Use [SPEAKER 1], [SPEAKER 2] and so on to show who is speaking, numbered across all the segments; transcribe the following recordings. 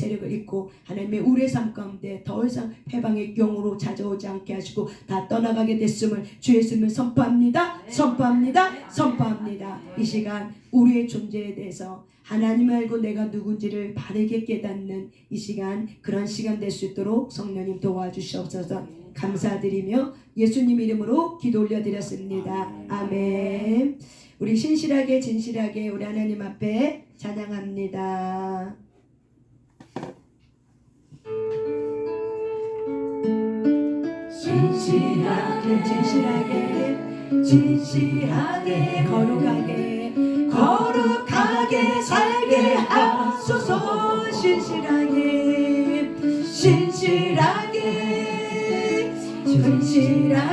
[SPEAKER 1] 세력을 잃고 하나님의 우리의 삶 가운데 더 이상 해방의 경우로 찾아오지 않게 하시고 다 떠나가게 됐음을 주 예수님을 선포합니다. 선포합니다. 선포합니다. 이 시간 우리의 존재에 대해서 하나님 알고 내가 누군지를 바르게 깨닫는 이 시간, 그런 시간 될 수 있도록 성령님 도와주시옵소서. 감사드리며 예수님 이름으로 기도 올려드렸습니다. 아멘. 우리 신실하게 진실하게 우리 하나님 앞에 찬양합니다. 진실하게 진실하게 진실하게 거룩하게 살게 하소서. 신실하게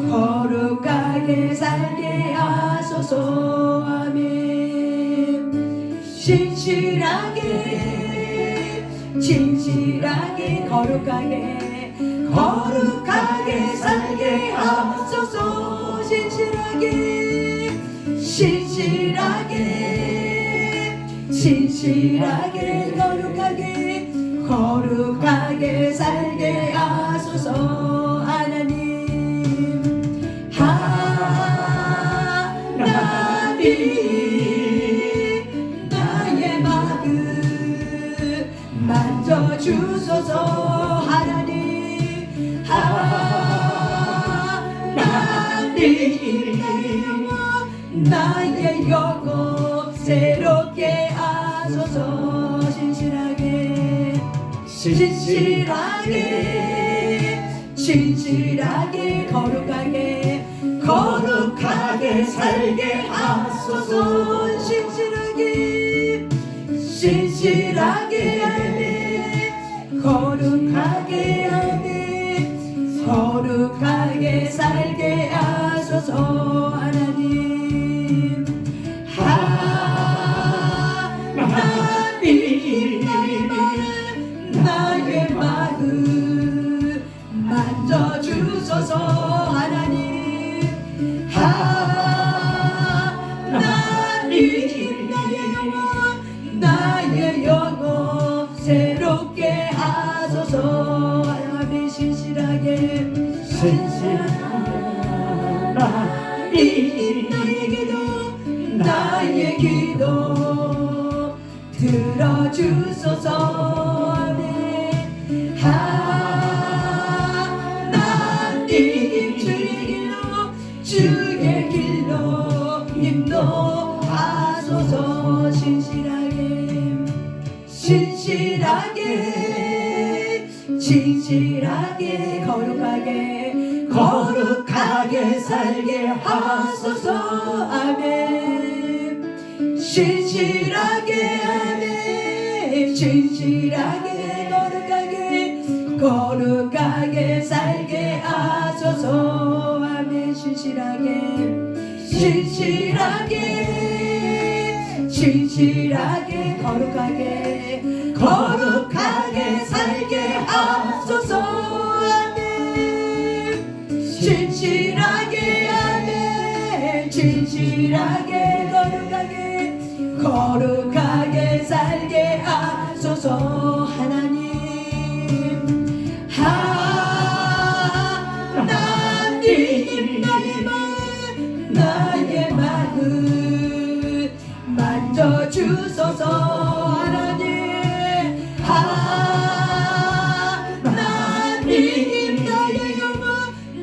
[SPEAKER 1] 거룩하게 살게 하소서. 아멘. 진실하게 거룩하게 살게 하소서. 진실하게 거룩하게 살게 하소서. 하나님 나의 마음 만져주소서. 하나님 나의 영혼 새롭게 하소서. 진실하게 거룩하게 살게 하소서. 신실하게 거룩하게 살게 하소서. 하나님 나의 마음 만져주소서. 하나님 나의 영혼 새롭게 하소서. 하나님 신실하게 나의 기도 들어주소서. 하나님 주의 길로 인도하소서. 진실하게 거룩하게 살게 하소서. 아멘. 진실하게 거룩하게 살게 하소서. 아멘. 진실하게 거룩하게 살게 하소서. 아멘. 진실하게 거룩하게 살게 하소서. 하나님 나의 마음 만져주소서. 하나님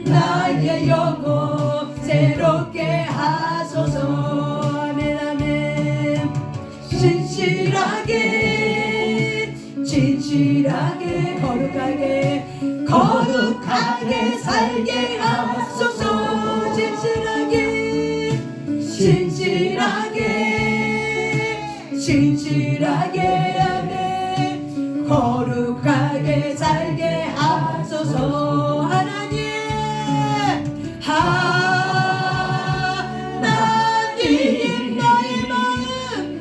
[SPEAKER 1] 나의 영혼 새롭게 하소서. 아멘. 아멘. 진실하게 거룩하게 살게 하소서. 진실하게 아멘. 거룩하게 살게 하소서. 하나님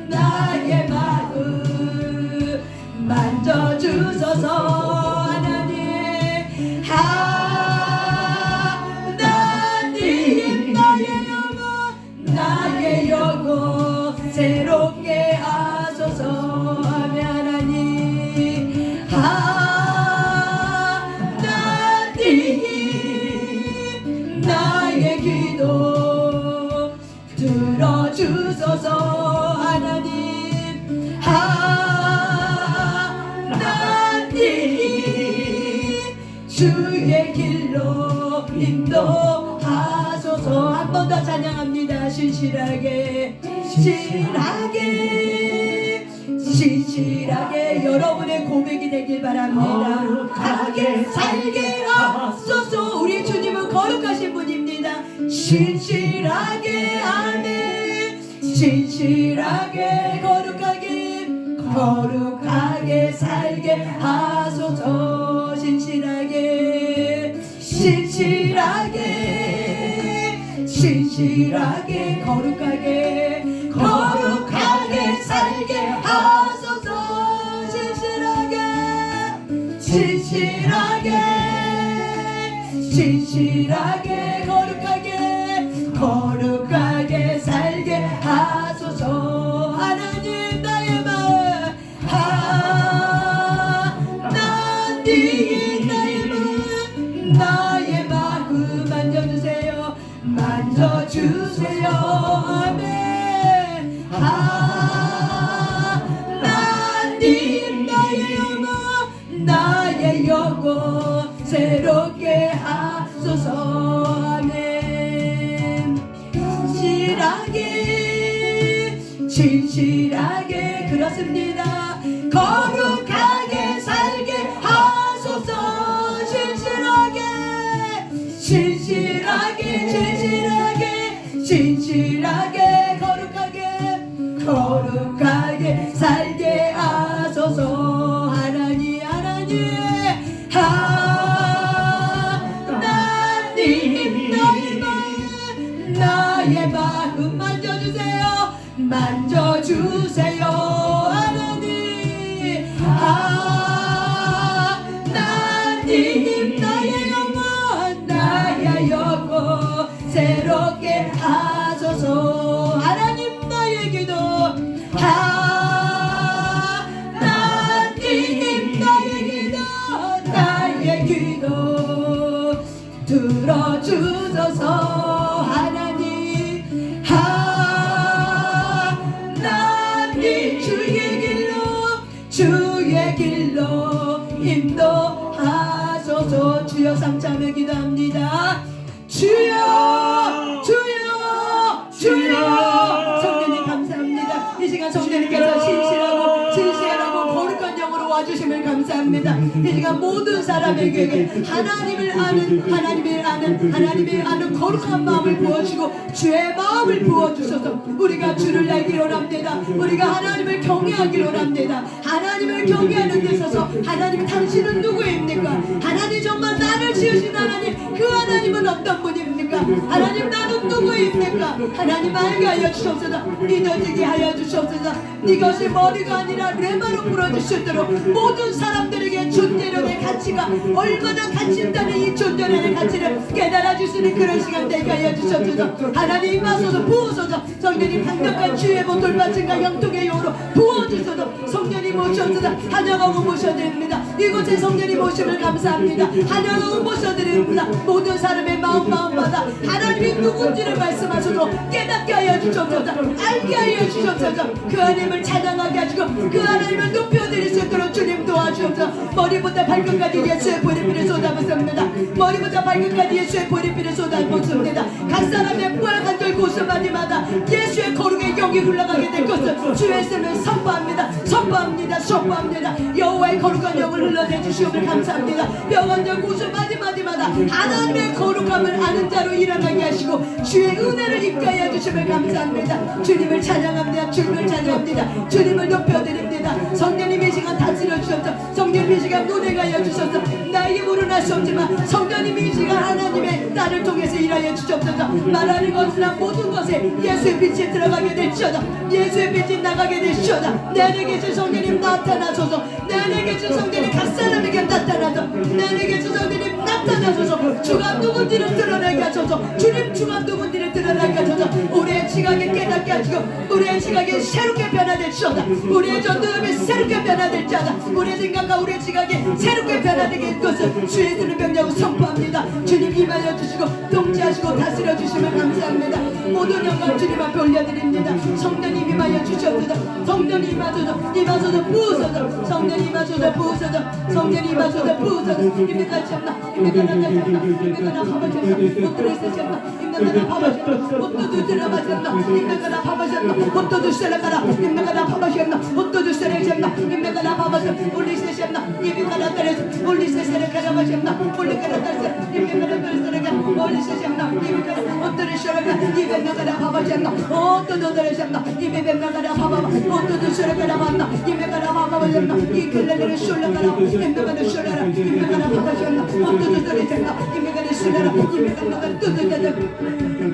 [SPEAKER 1] 나의 마음 만져주소서. 하나님 나의 영혼 새롭게 하소서. 하면 하나님 주의 길로 인도하소서. 한 번 더 찬양합니다. 신실하게 신실하게 여러분의 고백이 되길 바랍니다. 거룩하게 살게 하소서. 우리 주님은 거룩하신 분입니다. 신실하게 아멘. 신실하게 거룩하게 살게 하소서. 신실하게 거룩하게 살게 하소서. 신실하게 거룩하게 살게 하소서. 하나님 나의 마음 하나님 나의 마음 만져주세요. 아멘. 하나님 나의 영혼 새롭게 하소서. 아멘. 진실하게 그렇습니다. 거룩하게 살게 하소서. 진실하게 거룩하게 살게 하소서. 하나님 나의 마음 만져주세요. 하나님 나의 영혼 새롭게 하소서. 하나님 나의 기도 나의 기도 들어주소서. 하나님 주의 길로 인도하소서. 주여 삼참에 기도합니다. 주여 성령님 감사합니다. 이 시간 성령님께서 진실하고 거룩한 영으로 와주심을 감사합니다. 이 시간 모든 사람에게 하나님을 아는 거룩한 마음을 부어주시고 주의 마음을 부어주셔서 우리가 주를 알기로 합니다. 우리가 하나님을 경외하기로 합니다. 하나님을 경외하는 데 있어서 하나님 당신은 누구입니까? 하나님 정말 나를 지으신 하나님, 그 하나님은 어떤 분입니까? 하나님 나는 누구입니까? 하나님 알게 하여 주시옵소서. 믿어지게 하여 주시옵소서. 이것이 머리가 아니라 레마로 부러주시도록 모든 사람들에게 존재론의 가치가 얼마나 가치 있다는 이 존재론의 가치를 깨달아 주시는 그런 시간 되게 하여 주시옵소서. 하나님 임하소서. 부으소서. 성령님 강력한 주의 모 돌파증과 영통의 용으로 부어주소서. 성령님 모셔옵소서. 한영하고 모셔드립니다. 이곳에 성령님 모심을 감사합니다. 한영하고 모셔드립니다. 모든 사람의 마음마다 하나님이 누군지를 말씀하셔서 깨닫게 하여 주시옵소서. 알게 하여 주시옵소서. 그 하나님을 찬양하게 하시고 그 하나님을 높여드릴 수 있도록 주님 도와주옵소서. 머리부터 발끝까지 예수의 보리피를 쏟아붓습니다. 머리부터 발끝까지 예수의 보리피를 쏟아붓습니다. 각 사람의 부활 간절 고수마디마다 예수의 거룩의 영이 흘러가게 될 것을 주의 이름을 선포합니다. 여호와의 거룩한 영을 흘러내주시옵을 감사합니다. 명언절 고수마디마다 하나님의 거룩함을 아는 자로 일어나게 하시고 주의 은혜를 입가해 주심을 감사합니다. 주님을 찬양합니다. 주님을 높여드립니다. 성령님의 시간 다스려 주셔서 성령님의 시간 눈에 가여 주셔서 나에게 물어날 수 없지만 성령님의 시간 하나님의 나를 통해서 일하여 주셨소서. 말하는 것이나 모든 것에 예수의 빛이 들어가게 되시어서 예수의 빛이 나가게 되시어서 내 안에 계신 성령님 나타나소서. 내 안에 계신 성령님 각 사람에게 나타나서 내 안에 계신 성령님 나타나소서. 주가 누군지를 드러나게 하소서. 주님 주가 누군지를 드러나게 하소서. 우리의 지각에 깨닫게 하시고 우리의 지각에 새롭게 변화될 시어다. 우리의 전도함이 새롭게 변화될 자다. 우리의 생각과 우리의 지각이 새롭게 변화되게 할 것을 주의 이름을 명령하고 선포합니다. 주님 임하여 주시고 통치하시고 다스려 주심을 감사합니다. 모든 영광 주님 앞에 올려드립니다. 성령님 임하여 주셔서 성령님 임하소서 부으소서 성령님 임하소서 부으소서 성령님 임하소서 부으소서 임내가 쳤나 임내가 나가셨나 임내가 나 파바셨나 못들을 쓰셨나 임내가 나 파바셨나 못도 들어가셨나 임내가 나 파바셨나 못도 들어가라 임내가 나 파바셨나 못도 들어가셨나 임내가 나 파바셨나 올리셨나 임내가 나 떨어져 올리셨나 가라마셨나 올리가 나 떨어져 임내가 나 떨어져 올리셨나 임내가 나 떨어졌나 임내가 나 파바셨나 못도 들어가셨나 임내가 나 파바마 못도 들어가라 임내가 나 파바셨나 이 글레를 쏠라가라 임내가 나 쏠라라 임내가 나 파바셨나 못도 들어가셨나 임내가 나 쏠라라 임내가 나 뜯어졌나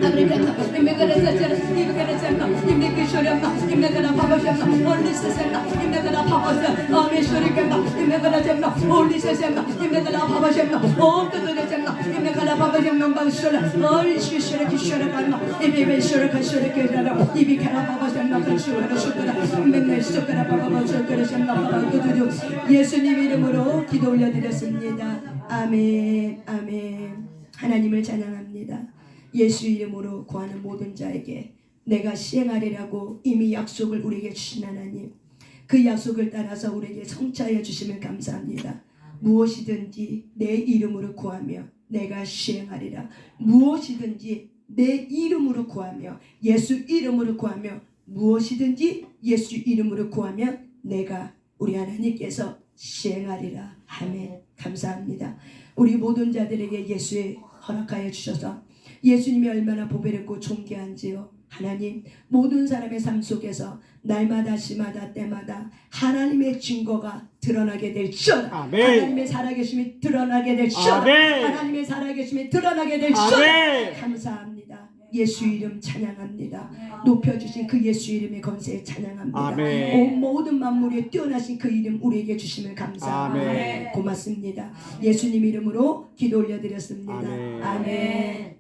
[SPEAKER 1] 아브리카나 임내가 나 쐈잖아 임내가 나 쐈나 임내가 쏠렸나 임내가 나 파바셨나 올리셨나 임내가 나 파바셨나 아멘 쏠리겠나 임내가 나 쐈나 올리셨나 임내가 나 파바셨나 못도 들어가셨나 임내가 나 파바셨나 바우쏠라 올리시셔라 기셔라가나 이비베 쏠라가 쏠라가 이비카라 파바셨나 가쇼라 쏠라가 맨날 쏠라가 파바바 쏠라가 파바가 예수님 이름으로 기도 올려드렸습니다. 아멘 아멘. 하나님을 찬양합니다. 예수 이름으로 구하는 모든 자에게 내가 시행하리라고 이미 약속을 우리에게 주신 하나님, 그 약속을 따라서 우리에게 성취하여 주시면 감사합니다. 무엇이든지 내 이름으로 구하며 내가 시행하리라. 무엇이든지 내 이름으로 구하며 예수 이름으로 구하며 무엇이든지 예수 이름으로 구하면 내가 우리 하나님께서 시행하리라. 아멘. 감사합니다. 우리 모든 자들에게 예수의 허락하여 주셔서 예수님이 얼마나 보배롭고 존귀한지요. 하나님, 모든 사람의 삶 속에서 날마다 시마다 때마다 하나님의 증거가 드러나게 될지어다. 하나님의 살아계심이 드러나게 될지어다. 하나님의 살아계심이 드러나게 될지어다. 감사합니다. 예수 이름 찬양합니다. 높여주신 그 예수 이름의 권세에 찬양합니다. 온 모든 만물에 뛰어나신 그 이름 우리에게 주시면 감사합니다. 고맙습니다. 예수님 이름으로 기도 올려드렸습니다. 아멘.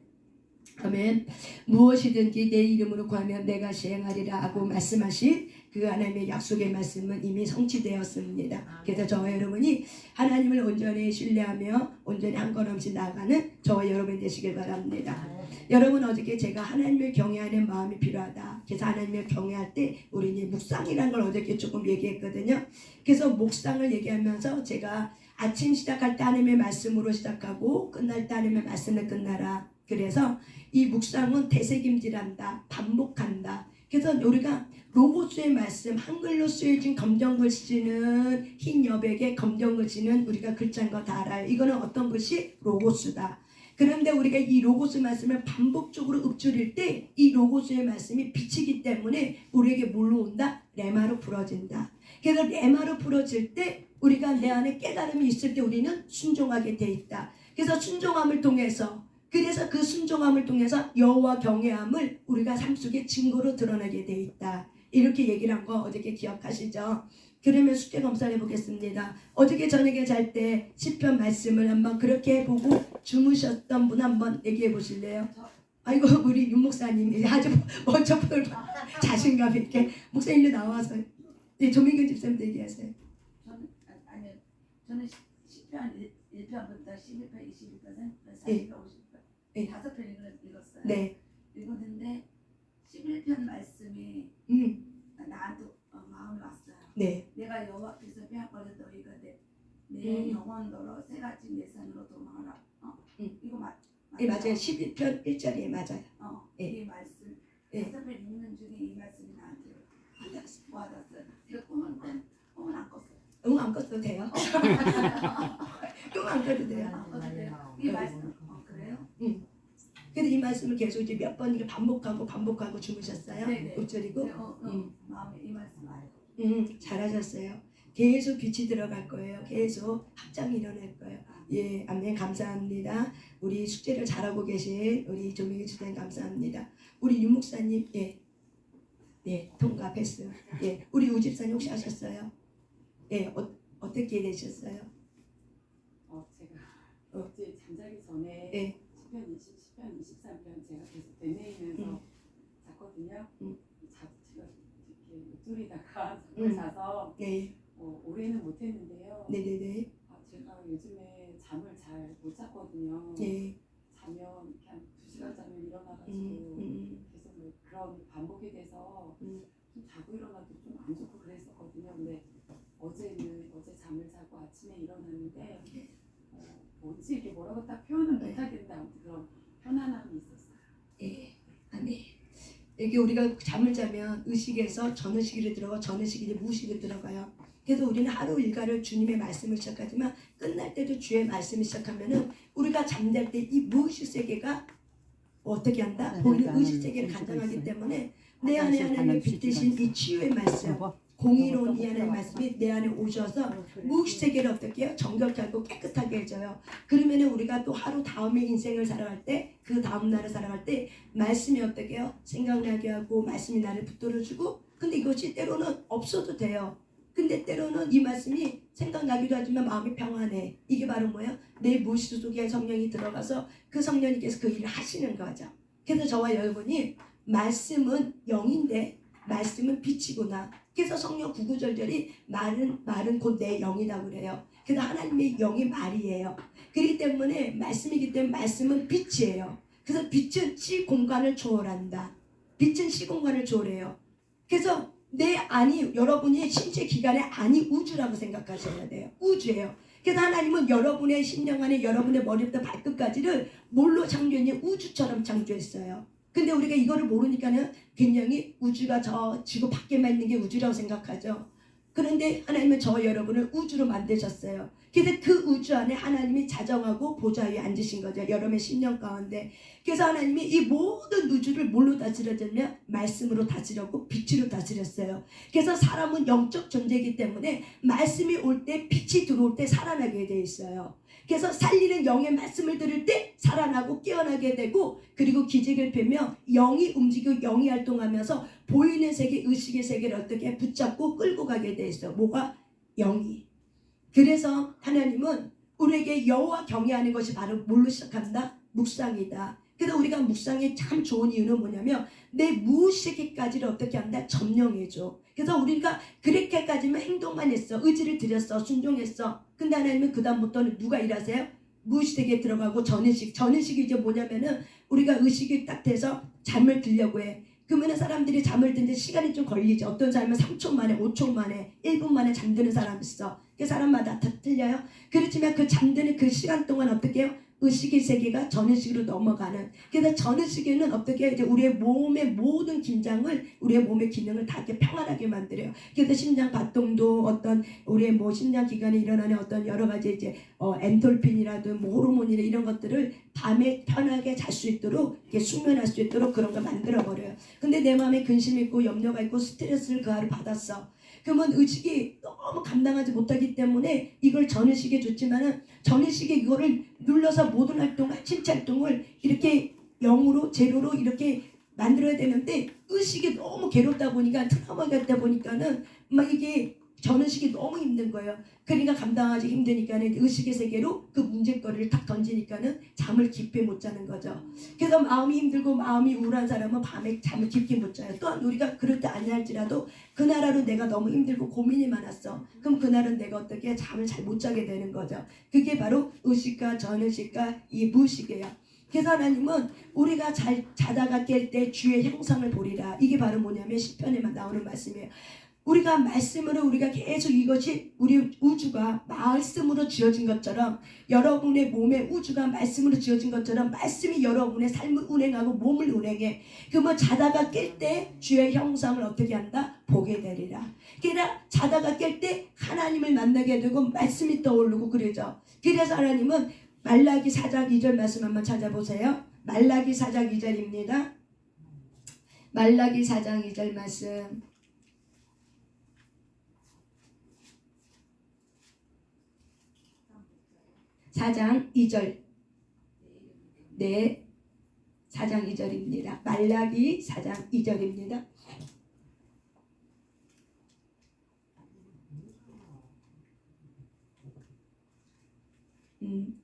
[SPEAKER 1] 아멘. 무엇이든지 내 이름으로 구하면 내가 시행하리라 하고 말씀하신 그 하나님의 약속의 말씀은 이미 성취되었습니다. 그래서 저와 여러분이 하나님을 온전히 신뢰하며 온전히 한 건 없이 나아가는 저와 여러분 되시길 바랍니다. 여러분, 어저께 제가 하나님을 경외하는 마음이 필요하다. 그래서 하나님을 경외할 때 우리는 묵상이라는 걸 어저께 조금 얘기했거든요. 그래서 묵상을 얘기하면서 제가 아침 시작할 때 하나님의 말씀으로 시작하고 끝날 때 하나님의 말씀을 끝나라. 그래서 이 묵상은 되새김질한다, 반복한다. 그래서 우리가 로고스의 말씀, 한글로 쓰여진 검정글씨는 흰 여백에 검정글씨는 우리가 글자인 거 다 알아요. 이거는 어떤 글씨? 로고스다. 그런데 우리가 이 로고스 말씀을 반복적으로 읊조릴 때 이 로고스의 말씀이 비치기 때문에 우리에게 뭘로 온다? 레마로 풀어진다. 그래서 레마로 풀어질 때 우리가 내 안에 깨달음이 있을 때 우리는 순종하게 돼 있다. 그래서 순종함을 통해서 그래서 그 순종함을 통해서 여호와 경외함을 우리가 삶 속에 증거로 드러내게 돼 있다. 이렇게 얘기를 한 거 어저께 기억하시죠? 그러면 숙제 검사를 해보겠습니다. 어저께 저녁에 잘 때 시편 말씀을 한번 그렇게 해보고 주무셨던 분 한번 얘기해 보실래요? 아이고 우리 윤 목사님 아주 먼저 자신감 있게 목사님도 나와서 네, 조민근 집사님도 얘기하세요.
[SPEAKER 2] 저는 시편 1편부터 11편, 21편, 40편, 50편
[SPEAKER 1] 네.
[SPEAKER 2] 5편 읽었어요.
[SPEAKER 1] 네.
[SPEAKER 2] 읽었는데 11편 말씀이 나한테 마음이 왔어요.
[SPEAKER 1] 네.
[SPEAKER 2] 내가 여호와께서 빼앗거려 너희가 내 영혼으로 새같이 내 산으로 도망하라. 이거 맞죠?
[SPEAKER 1] 네, 맞아요. 11편 1절에 맞아요. 네.
[SPEAKER 2] 이 말씀 5편 읽는 중에 이 말씀이 나한테 와닿았어요. 제가 꿈은 안 꿨어요.
[SPEAKER 1] 안 껐어도 돼요. 안 껐도 돼요.
[SPEAKER 2] 이 말씀 그래요?
[SPEAKER 1] 근데 이 말씀을 계속 이제 몇 번 이렇게 반복하고 주무셨어요?
[SPEAKER 2] 네네.
[SPEAKER 1] 읊조리고?
[SPEAKER 2] 마음에 이 말씀 알고.
[SPEAKER 1] 잘하셨어요. 계속 빛이 들어갈 거예요. 계속 확장이 일어날 거예요. 예, 아멘. 감사합니다. 우리 숙제를 잘하고 계신 우리 조민기 집사님 감사합니다. 우리 윤 목사님, 예, 네, 통과 패스. 예, 우리 우 집사님 혹시 하셨어요? 예, 어떻게 되셨어요?
[SPEAKER 3] 제가 어제 잠자기 전에
[SPEAKER 1] 예.
[SPEAKER 3] 10편, 20, 10편, 23편 제가 계속 되뇌이면서 잤거든요. 제가 이렇게 읊조리다가 잠을 자서
[SPEAKER 1] 네.
[SPEAKER 3] 올해는 못했는데요.
[SPEAKER 1] 네네네.
[SPEAKER 3] 제가 요즘에 잠을 잘 못 잤거든요.
[SPEAKER 1] 네.
[SPEAKER 3] 자면 이렇게 한 2시간 자면 일어나가지고 계속 그런 반복이 돼서 좀 자고 일어나도 좀 안 좋고 그랬었거든요. 근데 어제 잠을 자고 아침에 일어났는데 뭔지 이게 뭐라고 딱 표현을 못하겠는데 아무튼 그런 편안함이 있었어요.
[SPEAKER 1] 예, 아멘. 이게 우리가 잠을 자면 의식에서 전의식으로 들어가 전의식이 이제 무의식으로 들어가요. 그래서 우리는 하루 일과를 주님의 말씀을 시작하지만 끝날 때도 주의 말씀을 시작하면은 우리가 잠잘 때 이 무의식 세계가 어떻게 한다? 본인 의식 세계를 간장하기 때문에 내 안에 하나님의 빛대신 이 치유의 말씀, 공의로운 이 하나님의 말씀이 내 안에 오셔서 무의식 세계를 어떻게 해요? 정결케 하고 깨끗하게 해줘요. 그러면은 우리가 또 하루 다음의 인생을 살아갈 때, 그 다음 날을 살아갈 때 말씀이 어떻게 해요? 생각나게 하고 말씀이 나를 붙들어주고, 근데 이것이 때로는 없어도 돼요. 근데 때로는 이 말씀이 생각나기도 하지만 마음이 평안해. 이게 바로 뭐예요? 내 무의식 속에 성령이 들어가서 그 성령님께서 그 일을 하시는 거죠. 그래서 저와 여러분이 말씀은 영인데 말씀은 빛이구나. 그래서 성령 구구절절이 말은 곧 내 영이라고 그래요. 그래서 하나님의 영이 말이에요. 그렇기 때문에 말씀이기 때문에 말씀은 빛이에요. 그래서 빛은 시공간을 초월한다. 빛은 시공간을 초월해요. 그래서 내 안이 여러분이 신체 기관의 안이 우주라고 생각하셔야 돼요. 우주예요. 그래서 하나님은 여러분의 심령 안에 여러분의 머리부터 발끝까지를 뭘로 창조했니? 우주처럼 창조했어요. 근데 우리가 이거를 모르니까는 굉장히 우주가 저 지구 밖에만 있는 게 우주라고 생각하죠. 그런데 하나님은 저와 여러분을 우주로 만드셨어요. 그래서 그 우주 안에 하나님이 자정하고 보좌 위에 앉으신 거죠. 여러분의 심령 가운데. 그래서 하나님이 이 모든 우주를 뭘로 다스려졌냐? 말씀으로 다스렸고 빛으로 다스렸어요. 그래서 사람은 영적 존재이기 때문에 말씀이 올 때 빛이 들어올 때 살아나게 돼 있어요. 그래서 살리는 영의 말씀을 들을 때 살아나고 깨어나게 되고, 그리고 기적을 펴며 영이 움직이고 영이 활동하면서 보이는 세계, 의식의 세계를 어떻게 붙잡고 끌고 가게 돼 있어요. 뭐가? 영이. 그래서 하나님은 우리에게 여호와 경외하는 것이 바로 뭘로 시작한다? 묵상이다. 그래서 우리가 묵상이 참 좋은 이유는 뭐냐면 내 무의식까지를 어떻게 한다? 점령해줘. 그래서 우리가 그렇게까지만 행동만 했어. 의지를 들였어. 순종했어. 근데 하나님은 그 다음부터는 누가 일하세요? 무의식에 들어가고 전의식이 이제 뭐냐면은 우리가 의식이 딱 돼서 잠을 들려고 해. 그러면 사람들이 잠을 드는데 시간이 좀 걸리죠. 어떤 사람은 3초 만에, 5초 만에, 1분 만에 잠드는 사람이 있어. 그 사람마다 다 틀려요. 그렇지만 그 잠드는 그 시간 동안 어떻게 해요? 의식의 세계가 전의식으로 넘어가는. 그래서 전의식에는 어떻게 해요? 이제 우리의 몸의 모든 긴장을, 우리의 몸의 기능을 다 이렇게 평안하게 만들어요. 그래서 심장 박동도 어떤 우리의 뭐 심장 기관에 일어나는 어떤 여러 가지 이제 엔돌핀이라든 뭐 호르몬이나 이런 것들을 밤에 편하게 잘 수 있도록 이렇게 숙면할 수 있도록 그런 걸 만들어 버려요. 근데 내 마음에 근심이 있고 염려가 있고 스트레스를 그 하루 받았어. 그러면 의식이 너무 감당하지 못하기 때문에 이걸 전의식에 줬지만은 전의식에 이거를 눌러서 모든 활동을, 신체 활동을 이렇게 0으로 제로로 이렇게 만들어야 되는데 의식이 너무 괴롭다 보니까 트라우마가 있다 보니까는 막 이게 전의식이 너무 힘든 거예요. 그러니까 감당하기 힘드니까는 의식의 세계로 그 문제거리를 탁 던지니까는 잠을 깊이 못 자는 거죠. 그래서 마음이 힘들고 마음이 우울한 사람은 밤에 잠을 깊게 못 자요. 또한 우리가 그럴 때 아니할지라도 그날 하루 내가 너무 힘들고 고민이 많았어. 그럼 그날은 내가 어떻게 잠을 잘 못 자게 되는 거죠. 그게 바로 의식과 전의식과 이 무의식이에요. 그래서 하나님은 우리가 잘 자다가 깰 때 주의 형상을 보리라. 이게 바로 뭐냐면 시편에만 나오는 말씀이에요. 우리가 말씀으로 우리가 계속 이것이 우리 우주가 말씀으로 지어진 것처럼 여러분의 몸의 우주가 말씀으로 지어진 것처럼 말씀이 여러분의 삶을 운행하고 몸을 운행해. 그러면 자다가 깰 때 주의 형상을 어떻게 한다? 보게 되리라. 그러니까 자다가 깰 때 하나님을 만나게 되고 말씀이 떠오르고 그러죠. 그래서 하나님은 말라기 4장 2절 말씀 한번 찾아보세요. 말라기 4장 2절입니다. 말라기 4장 2절 말씀. 4장 2절. 네, 4장 2절입니다. 말라기 4장 2절입니다.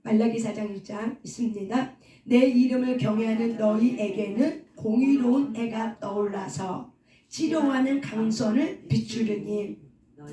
[SPEAKER 1] 말라기 4장 2장 있습니다. 내 이름을 경외하는 너희에게는 공의로운 해가 떠올라서 치료하는 강선을 비추르니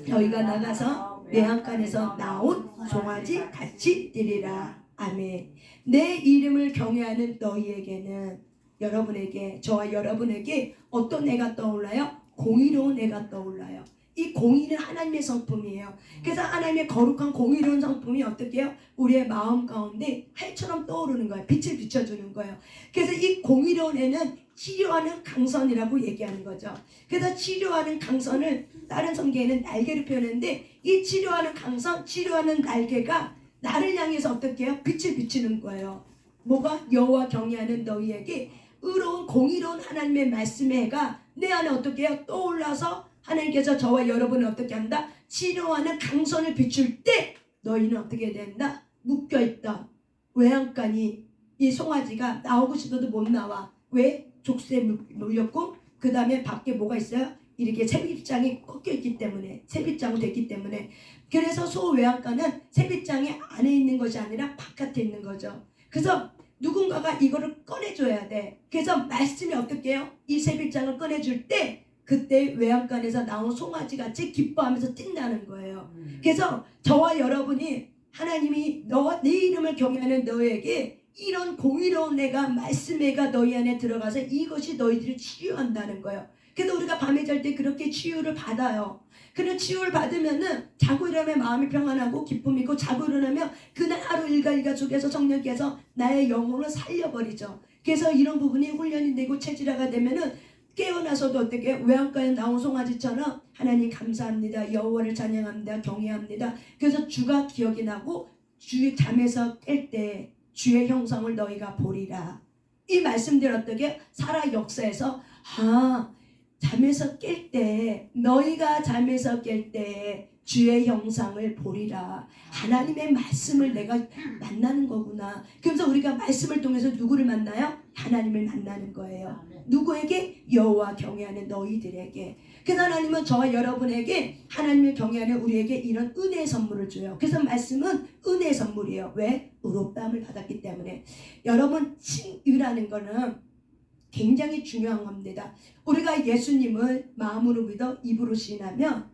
[SPEAKER 1] 너희가 나가서 매한간에서 나온 송아지 같이 뛰리라. 아멘. 내 이름을 경외하는 너희에게는 여러분에게, 저와 여러분에게 어떤 애가 떠올라요? 공의로운 애가 떠올라요. 이 공의는 하나님의 성품이에요. 그래서 하나님의 거룩한 공의로운 성품이 어떻게 해요? 우리의 마음 가운데 해처럼 떠오르는 거예요. 빛을 비춰주는 거예요. 그래서 이 공의로운 애는 치료하는 강선이라고 얘기하는 거죠. 그래서 치료하는 강선을 다른 성경에는 날개로 표현했는데, 이 치료하는 강선, 치료하는 날개가 나를 향해서 어떻게 해요? 빛을 비추는 거예요. 뭐가? 여호와 경외하는 너희에게 의로운 공의로운 하나님의 말씀의 해가 내 안에 어떻게 해요? 떠올라서 하나님께서 저와 여러분을 어떻게 한다? 치료하는 강선을 비출 때 너희는 어떻게 된다? 묶여있다. 외양간이, 이 송아지가 나오고 싶어도 못 나와. 왜? 족쇄에 물렸고, 그 다음에 밖에 뭐가 있어요? 이렇게 세빗장이 꺾여있기 때문에, 세빗장으로 됐기 때문에. 그래서 소 외양간은 세빗장이 안에 있는 것이 아니라 바깥에 있는 거죠. 그래서 누군가가 이거를 꺼내줘야 돼. 그래서 말씀이 어떻게 해요? 이 세빗장을 꺼내줄 때 그때 외양간에서 나온 송아지같이 기뻐하면서 뛴다는 거예요. 그래서 저와 여러분이 하나님이 너와 내 이름을 경외하는 너에게 이런 공의로운 애가, 말씀의 애가 너희 안에 들어가서 이것이 너희들을 치유한다는 거예요. 그래서 우리가 밤에 잘 때 그렇게 치유를 받아요. 그런 치유를 받으면은 자고 일어나면 마음이 평안하고 기쁨이 있고, 자고 일어나면 그날 하루 일과 속에서 성령께서 나의 영혼을 살려버리죠. 그래서 이런 부분이 훈련이 되고 체질화가 되면은 깨어나서도 어떻게 외양간에 나온 송아지처럼 하나님 감사합니다, 여호와를 찬양합니다, 경외합니다. 그래서 주가 기억이 나고 주의 잠에서 깰 때 주의 형상을 너희가 보리라. 이 말씀들 어떻게 살아 역사에서 잠에서 깰 때, 너희가 잠에서 깰 때 주의 형상을 보리라. 하나님의 말씀을 내가 만나는 거구나. 그래서 우리가 말씀을 통해서 누구를 만나요? 하나님을 만나는 거예요. 누구에게? 여호와 경외하는 너희들에게. 그래서 하나님은 저와 여러분에게, 하나님을 경외하는 우리에게 이런 은혜의 선물을 줘요. 그래서 말씀은 은혜의 선물이에요. 왜? 의롭다함을 받았기 때문에. 여러분, 칭의라는 거는 굉장히 중요한 겁니다. 우리가 예수님을 마음으로 믿어 입으로 시인하면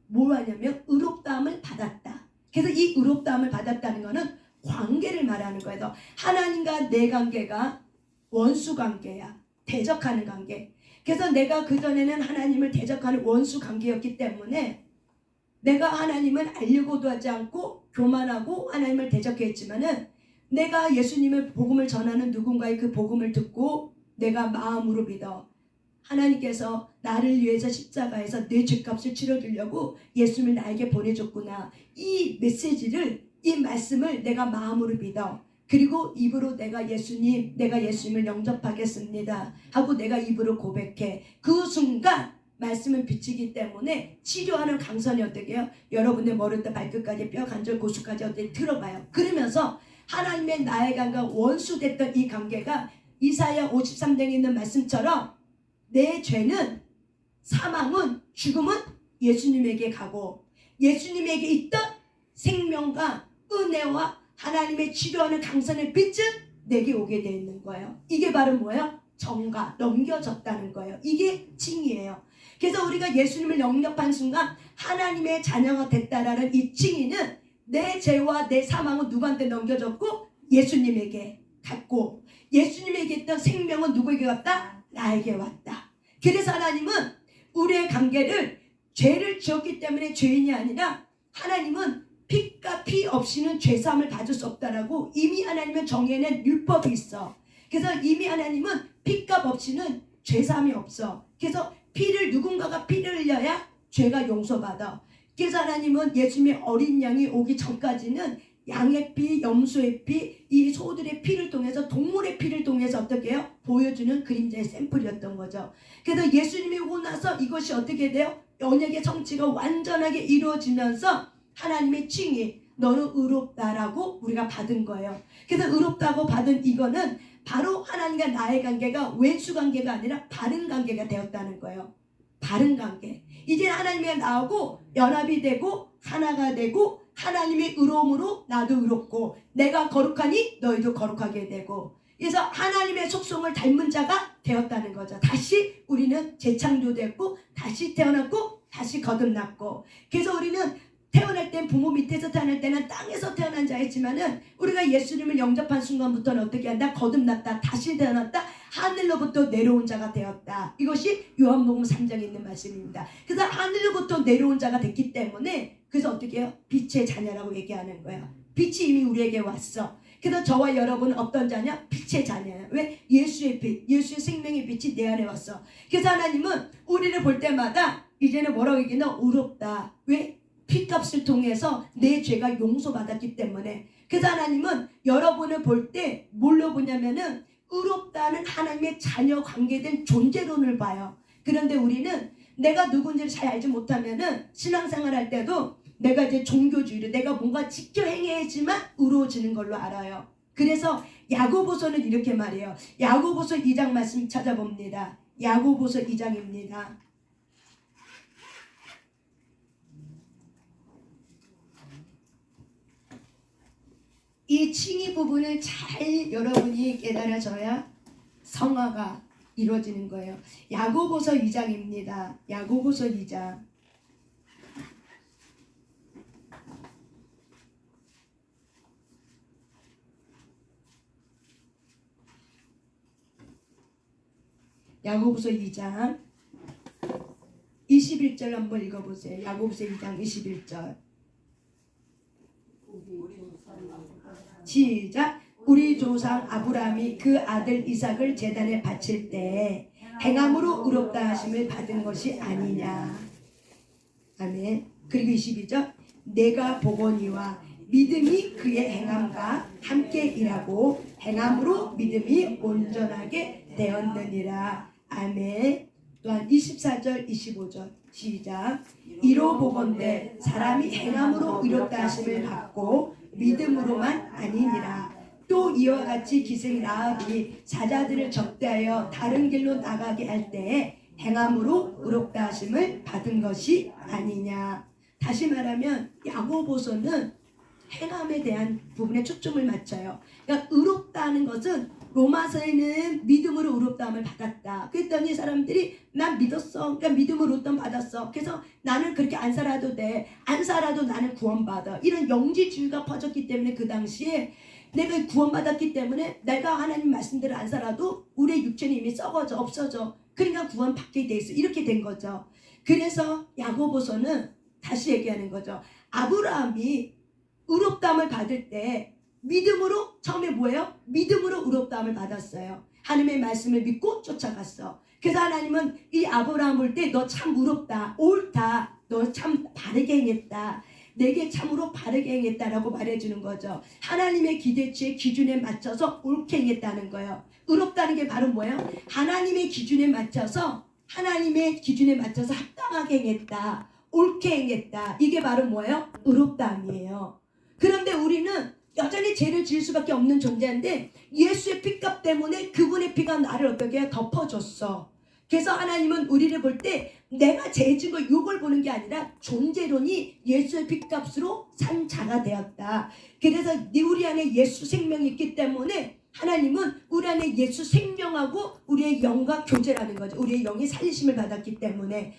[SPEAKER 1] 뭘 하냐면 의롭다함을 받았다. 그래서 이 의롭다함을 받았다는 것은 관계를 말하는 거예요. 하나님과 내 관계가 원수 관계야. 대적하는 관계. 그래서 내가 그전에는 하나님을 대적하는 원수 관계였기 때문에 내가 하나님을 알려고도 하지 않고 교만하고 하나님을 대적했지만은, 내가 예수님의 복음을 전하는 누군가의 그 복음을 듣고 내가 마음으로 믿어 하나님께서 나를 위해서 십자가에서 내 죄값을 치러주려고 예수님을 나에게 보내줬구나. 이 메시지를, 이 말씀을 내가 마음으로 믿어. 그리고 입으로 내가 예수님을 영접하겠습니다 하고 내가 입으로 고백해. 그 순간 말씀은 비치기 때문에 치료하는 강선이 어떻게 해요? 여러분의 머리부터 발끝까지 뼈, 관절, 고수까지 어떻게 들어가요. 그러면서 하나님의 나의 관계가 원수됐던 이 관계가 이사야 53장에 있는 말씀처럼 내 죄는, 사망은, 죽음은 예수님에게 가고, 예수님에게 있던 생명과 은혜와 하나님의 치료하는 강선의 빛은 내게 오게 되어 있는 거예요. 이게 바로 뭐예요? 정가, 넘겨졌다는 거예요. 이게 칭의예요. 그래서 우리가 예수님을 영접한 순간 하나님의 자녀가 됐다라는 이 칭의는 내 죄와 내 사망은 누구한테 넘겨졌고? 예수님에게 갔고, 예수님에게 있던 생명은 누구에게 갔다? 나에게 왔다. 그래서 하나님은 우리의 관계를, 죄를 지었기 때문에 죄인이 아니라, 하나님은 피가 피 없이는 죄사함을 받을 수 없다라고 이미 하나님은 정해낸 율법이 있어. 그래서 이미 하나님은 피값 없이는 죄사함이 없어. 그래서 누군가가 피를 흘려야 죄가 용서받아. 그래서 하나님은 예수님의 어린 양이 오기 전까지는 양의 피, 염소의 피, 이 소들의 피를 통해서, 동물의 피를 통해서 어떻게 해요? 보여주는 그림자의 샘플이었던 거죠. 그래서 예수님이 오고 나서 이것이 어떻게 돼요? 언약의 성취가 완전하게 이루어지면서 하나님의 칭의, 너는 의롭다라고 우리가 받은 거예요. 그래서 의롭다고 받은 이거는 바로 하나님과 나의 관계가 왼수 관계가 아니라 바른 관계가 되었다는 거예요. 바른 관계. 이제 하나님과 나하고 연합이 되고 하나가 되고, 하나님의 의로움으로 나도 의롭고, 내가 거룩하니 너희도 거룩하게 되고, 그래서 하나님의 속성을 닮은 자가 되었다는 거죠. 다시 우리는 재창조됐고, 다시 태어났고, 다시 거듭났고. 그래서 우리는 태어날 땐 부모 밑에서 태어날 때는 땅에서 태어난 자였지만은 우리가 예수님을 영접한 순간부터는 어떻게 한다? 거듭났다. 다시 태어났다. 하늘로부터 내려온 자가 되었다. 이것이 요한복음 3장에 있는 말씀입니다. 그래서 하늘로부터 내려온 자가 됐기 때문에 그래서 어떻게 해요? 빛의 자녀라고 얘기하는 거예요. 빛이 이미 우리에게 왔어. 그래서 저와 여러분은 어떤 자냐? 빛의 자녀야. 왜? 예수의 빛, 예수의 생명의 빛이 내 안에 왔어. 그래서 하나님은 우리를 볼 때마다 이제는 뭐라고 얘기하나? 의롭다. 왜? 피값을 통해서 내 죄가 용서받았기 때문에. 그래서 하나님은 여러분을 볼 때 뭘로 보냐면은 의롭다는 하나님의 자녀 관계된 존재론을 봐요. 그런데 우리는 내가 누군지를 잘 알지 못하면은 신앙생활 할 때도 내가 이제 종교주의를 내가 뭔가 지켜 행해야지만 의로워지는 걸로 알아요. 그래서 야고보서는 이렇게 말해요. 야고보서 2장 말씀 찾아봅니다. 야고보서 2장입니다. 이 칭의 부분을 잘 여러분이 깨달아져야 성화가 이루어지는 거예요. 야고보서 2장입니다. 야고보서 2장. 야고보서 2장 21절 한번 읽어보세요. 야고보서 2장 21절. 시작. 우리 조상 아브라함이 그 아들 이삭을 제단에 바칠 때 행함으로 의롭다 하심을 받은 것이 아니냐. 아멘. 그리고 22절. 내가 보거니와 믿음이 그의 행함과 함께 일하고 행함으로 믿음이 온전하게 되었느니라. 아멘. 또한 24절 25절 시작. 이로 보건대 사람이 행함으로 의롭다 하심을 받고 믿음으로만 아니니라. 또 이와 같이 기생 라합이 사자들을 적대하여 다른 길로 나가게 할 때에 행함으로 의롭다 하심을 받은 것이 아니냐. 다시 말하면 야고보서는 행함에 대한 부분에 초점을 맞춰요. 그러니까 의롭다는 것은 로마서에는 믿음으로 의롭다함을 받았다. 그랬더니 사람들이 난 믿었어. 그러니까 믿음으로 의롭다함 받았어. 그래서 나는 그렇게 안 살아도 돼. 안 살아도 나는 구원받아. 이런 영지주의가 퍼졌기 때문에 그 당시에 내가 구원받았기 때문에 내가 하나님 말씀대로 안 살아도 우리의 육체는 이미 썩어져 없어져. 그러니까 구원받게 돼 있어. 이렇게 된 거죠. 그래서 야고보서는 다시 얘기하는 거죠. 아브라함이 의롭다함을 받을 때 믿음으로 처음에 뭐예요? 믿음으로 의롭다함을 받았어요. 하나님의 말씀을 믿고 쫓아갔어. 그래서 하나님은 이 아브라함 볼 때 너 참 의롭다, 옳다, 너 참 바르게 행했다, 내게 참으로 바르게 행했다라고 말해주는 거죠. 하나님의 기대치의 기준에 맞춰서 옳게 행했다는 거예요. 의롭다는 게 바로 뭐예요? 하나님의 기준에 맞춰서 합당하게 행했다, 옳게 행했다. 이게 바로 뭐예요? 의롭다함이에요. 그런데 우리는 여전히 죄를 지을 수밖에 없는 존재인데 예수의 피값 때문에 그분의 피가 나를 어떻게 해요? 덮어줬어. 그래서 하나님은 우리를 볼 때 내가 죄 지은 거 이걸 보는 게 아니라 존재론이 예수의 피값으로 산 자가 되었다. 그래서 우리 안에 예수 생명이 있기 때문에 하나님은 우리 안에 예수 생명하고 우리의 영과 교제라는 거죠. 우리의 영이 살리심을 받았기 때문에.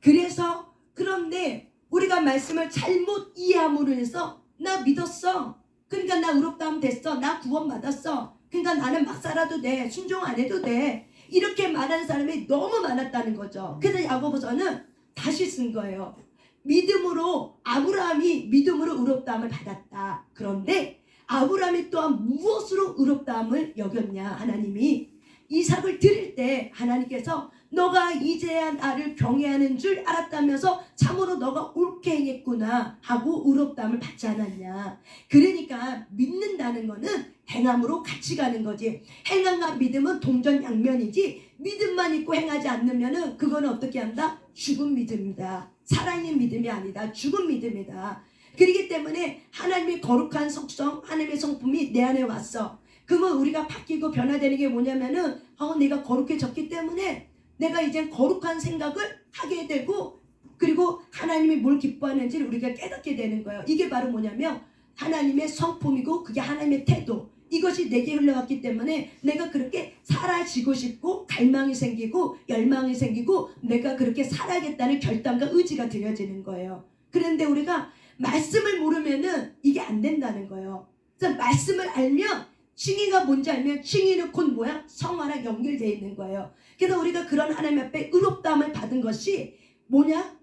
[SPEAKER 1] 그래서 그런데 우리가 말씀을 잘못 이해함으로 해서 나 믿었어. 그러니까 나 의롭다함 됐어. 나 구원받았어. 그러니까 나는 막 살아도 돼. 순종 안 해도 돼. 이렇게 말하는 사람이 너무 많았다는 거죠. 그래서 야고보서는 다시 쓴 거예요. 믿음으로 아브라함이 믿음으로 의롭다함을 받았다. 그런데 아브라함이 또한 무엇으로 의롭다함을 여겼냐. 하나님이 이삭을 드릴 때 하나님께서 너가 이제야 나를 경외하는 줄 알았다면서 참으로 너가 옳게 행했구나 하고 의롭다함을 받지 않았냐. 그러니까 믿는다는 거는 행함으로 같이 가는 거지. 행함과 믿음은 동전양면이지 믿음만 있고 행하지 않으면은 그거는 어떻게 한다? 죽은 믿음이다. 살아있는 믿음이 아니다. 죽은 믿음이다. 그렇기 때문에 하나님의 거룩한 속성, 하나님의 성품이 내 안에 왔어. 그러면 우리가 바뀌고 변화되는 게 뭐냐면은 내가 거룩해졌기 때문에 내가 이제 거룩한 생각을 하게 되고 그리고 하나님이 뭘 기뻐하는지를 우리가 깨닫게 되는 거예요. 이게 바로 뭐냐면 하나님의 성품이고 그게 하나님의 태도. 이것이 내게 흘러왔기 때문에 내가 그렇게 살아지고 싶고 갈망이 생기고 열망이 생기고 내가 그렇게 살아야겠다는 결단과 의지가 되어지는 거예요. 그런데 우리가 말씀을 모르면은 이게 안 된다는 거예요. 그래서 말씀을 알면 칭의가 뭔지 알면 칭의는 곧 뭐야? 성화랑 연결되어 있는 거예요. 그래서 우리가 그런 하나님 앞에 의롭다함을 받은 것이 뭐냐?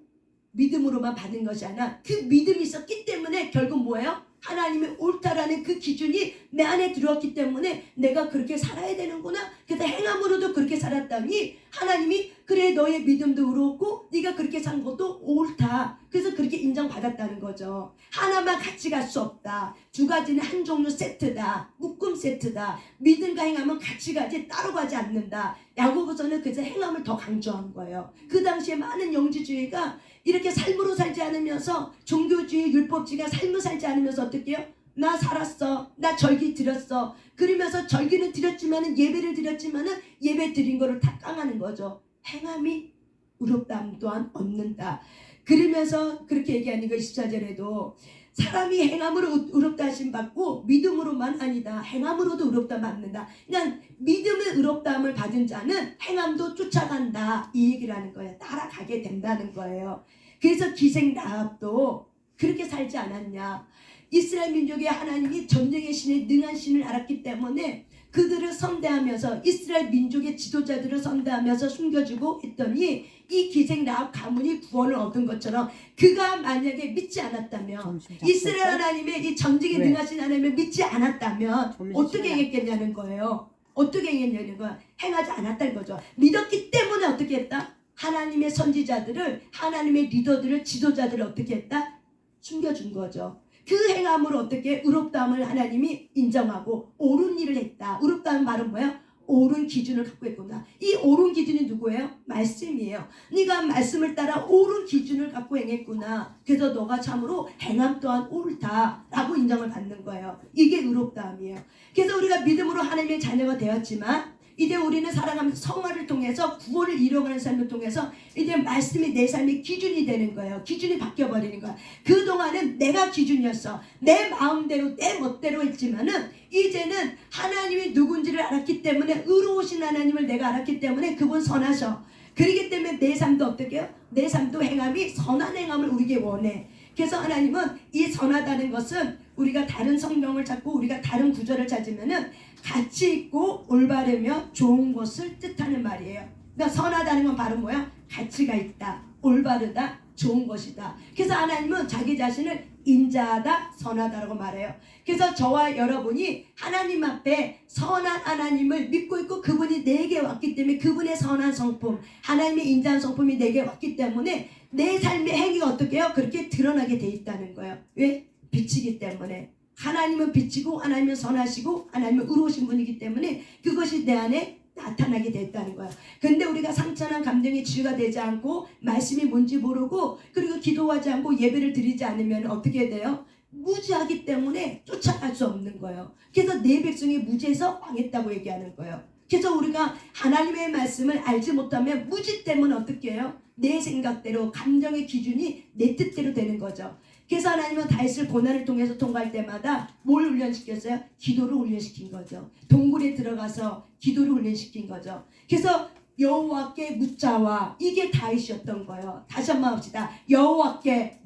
[SPEAKER 1] 믿음으로만 받은 것이 아니라 그 믿음이 있었기 때문에 결국 뭐예요? 하나님의 옳다라는 그 기준이 내 안에 들어왔기 때문에 내가 그렇게 살아야 되는구나. 그래서 행함으로도 그렇게 살았더니 하나님이 그래 너의 믿음도 의롭고 네가 그렇게 산 것도 옳다. 그래서 그렇게 인정받았다는 거죠. 하나만 같이 갈 수 없다. 두 가지는 한 종류 세트다. 묶음 세트다. 믿음과 행함은 같이 가지 따로 가지 않는다. 야고보서는 그래서 행함을 더 강조한 거예요. 그 당시에 많은 영지주의가 이렇게 삶으로 살지 않으면서 종교주의 율법주의가 삶을 살지 않으면서 어떻게 해요? 나 살았어. 나 절기 드렸어. 그러면서 절기는 드렸지만은 예배를 드렸지만은 예배 드린 거를 다 깡하는 거죠. 행함이 의롭다함 또한 얻는다. 그러면서 그렇게 얘기하는 거 24절에도 사람이 행함으로 의롭다 하심 받고 믿음으로만 아니다. 행함으로도 의롭다 받는다. 그냥 믿음의 의롭다함을 받은 자는 행함도 쫓아간다. 이 얘기를 하는 거예요. 따라가게 된다는 거예요. 그래서 기생 라합도 그렇게 살지 않았냐. 이스라엘 민족의 하나님이 전쟁의 신의 능한 신을 알았기 때문에 그들을 선대하면서 이스라엘 민족의 지도자들을 선대하면서 숨겨주고 했더니 이 기생 라합 가문이 구원을 얻은 것처럼 그가 만약에 믿지 않았다면 이스라엘 하나님의 이 전쟁에 능하신 하나님을 믿지 않았다면 어떻게 했겠냐는 거예요. 어떻게 했냐는 거야. 행하지 않았다는 거죠. 믿었기 때문에 어떻게 했다? 하나님의 선지자들을 하나님의 리더들을 지도자들을 어떻게 했다? 숨겨준 거죠. 그 행함으로 어떻게 의롭다함을 하나님이 인정하고 옳은 일을 했다. 의롭다는 말은 뭐야? 옳은 기준을 갖고 있구나. 이 옳은 기준이 누구예요? 말씀이에요. 네가 말씀을 따라 옳은 기준을 갖고 행했구나. 그래서 너가 참으로 행함 또한 옳다라고 인정을 받는 거예요. 이게 의롭다함이에요. 그래서 우리가 믿음으로 하나님의 자녀가 되었지만 이제 우리는 살아가면서 성화를 통해서 구원을 이뤄가는 삶을 통해서 이제 말씀이 내 삶의 기준이 되는 거예요. 기준이 바뀌어버리는 거야. 그동안은 내가 기준이었어. 내 마음대로 내 멋대로 했지만은 이제는 하나님이 누군지를 알았기 때문에 의로우신 하나님을 내가 알았기 때문에 그분 선하셔. 그렇기 때문에 내 삶도 어떻게 해요? 내 삶도 행함이 선한 행함을 우리에게 원해. 그래서 하나님은 이 선하다는 것은 우리가 다른 성경을 찾고 우리가 다른 구절을 찾으면은 가치 있고 올바르며 좋은 것을 뜻하는 말이에요. 그러니까 선하다는 건 바로 뭐야? 가치가 있다, 올바르다, 좋은 것이다. 그래서 하나님은 자기 자신을 인자하다, 선하다라고 말해요. 그래서 저와 여러분이 하나님 앞에 선한 하나님을 믿고 있고 그분이 내게 왔기 때문에 그분의 선한 성품, 하나님의 인자한 성품이 내게 왔기 때문에 내 삶의 행위가 어떻게 해요? 그렇게 드러나게 돼 있다는 거예요. 왜? 빛이기 때문에. 하나님은 빛이고 하나님은 선하시고 하나님은 의로우신 분이기 때문에 그것이 내 안에 나타나게 됐다는 거예요. 근데 우리가 상처난 감정이 치유가 되지 않고 말씀이 뭔지 모르고 그리고 기도하지 않고 예배를 드리지 않으면 어떻게 돼요? 무지하기 때문에 쫓아갈 수 없는 거예요. 그래서 내 백성이 무지해서 망했다고 얘기하는 거예요. 그래서 우리가 하나님의 말씀을 알지 못하면 무지 때문에 어떻게 해요? 내 생각대로 감정의 기준이 내 뜻대로 되는 거죠. 그래서 하나님은 다윗을 고난을 통해서 통과할 때마다 뭘 훈련시켰어요? 기도를 훈련시킨 거죠. 동굴에 들어가서 기도를 훈련시킨 거죠. 그래서 여호와께 묻자와 이게 다윗이었던 거예요. 다시 한번 합시다. 여호와께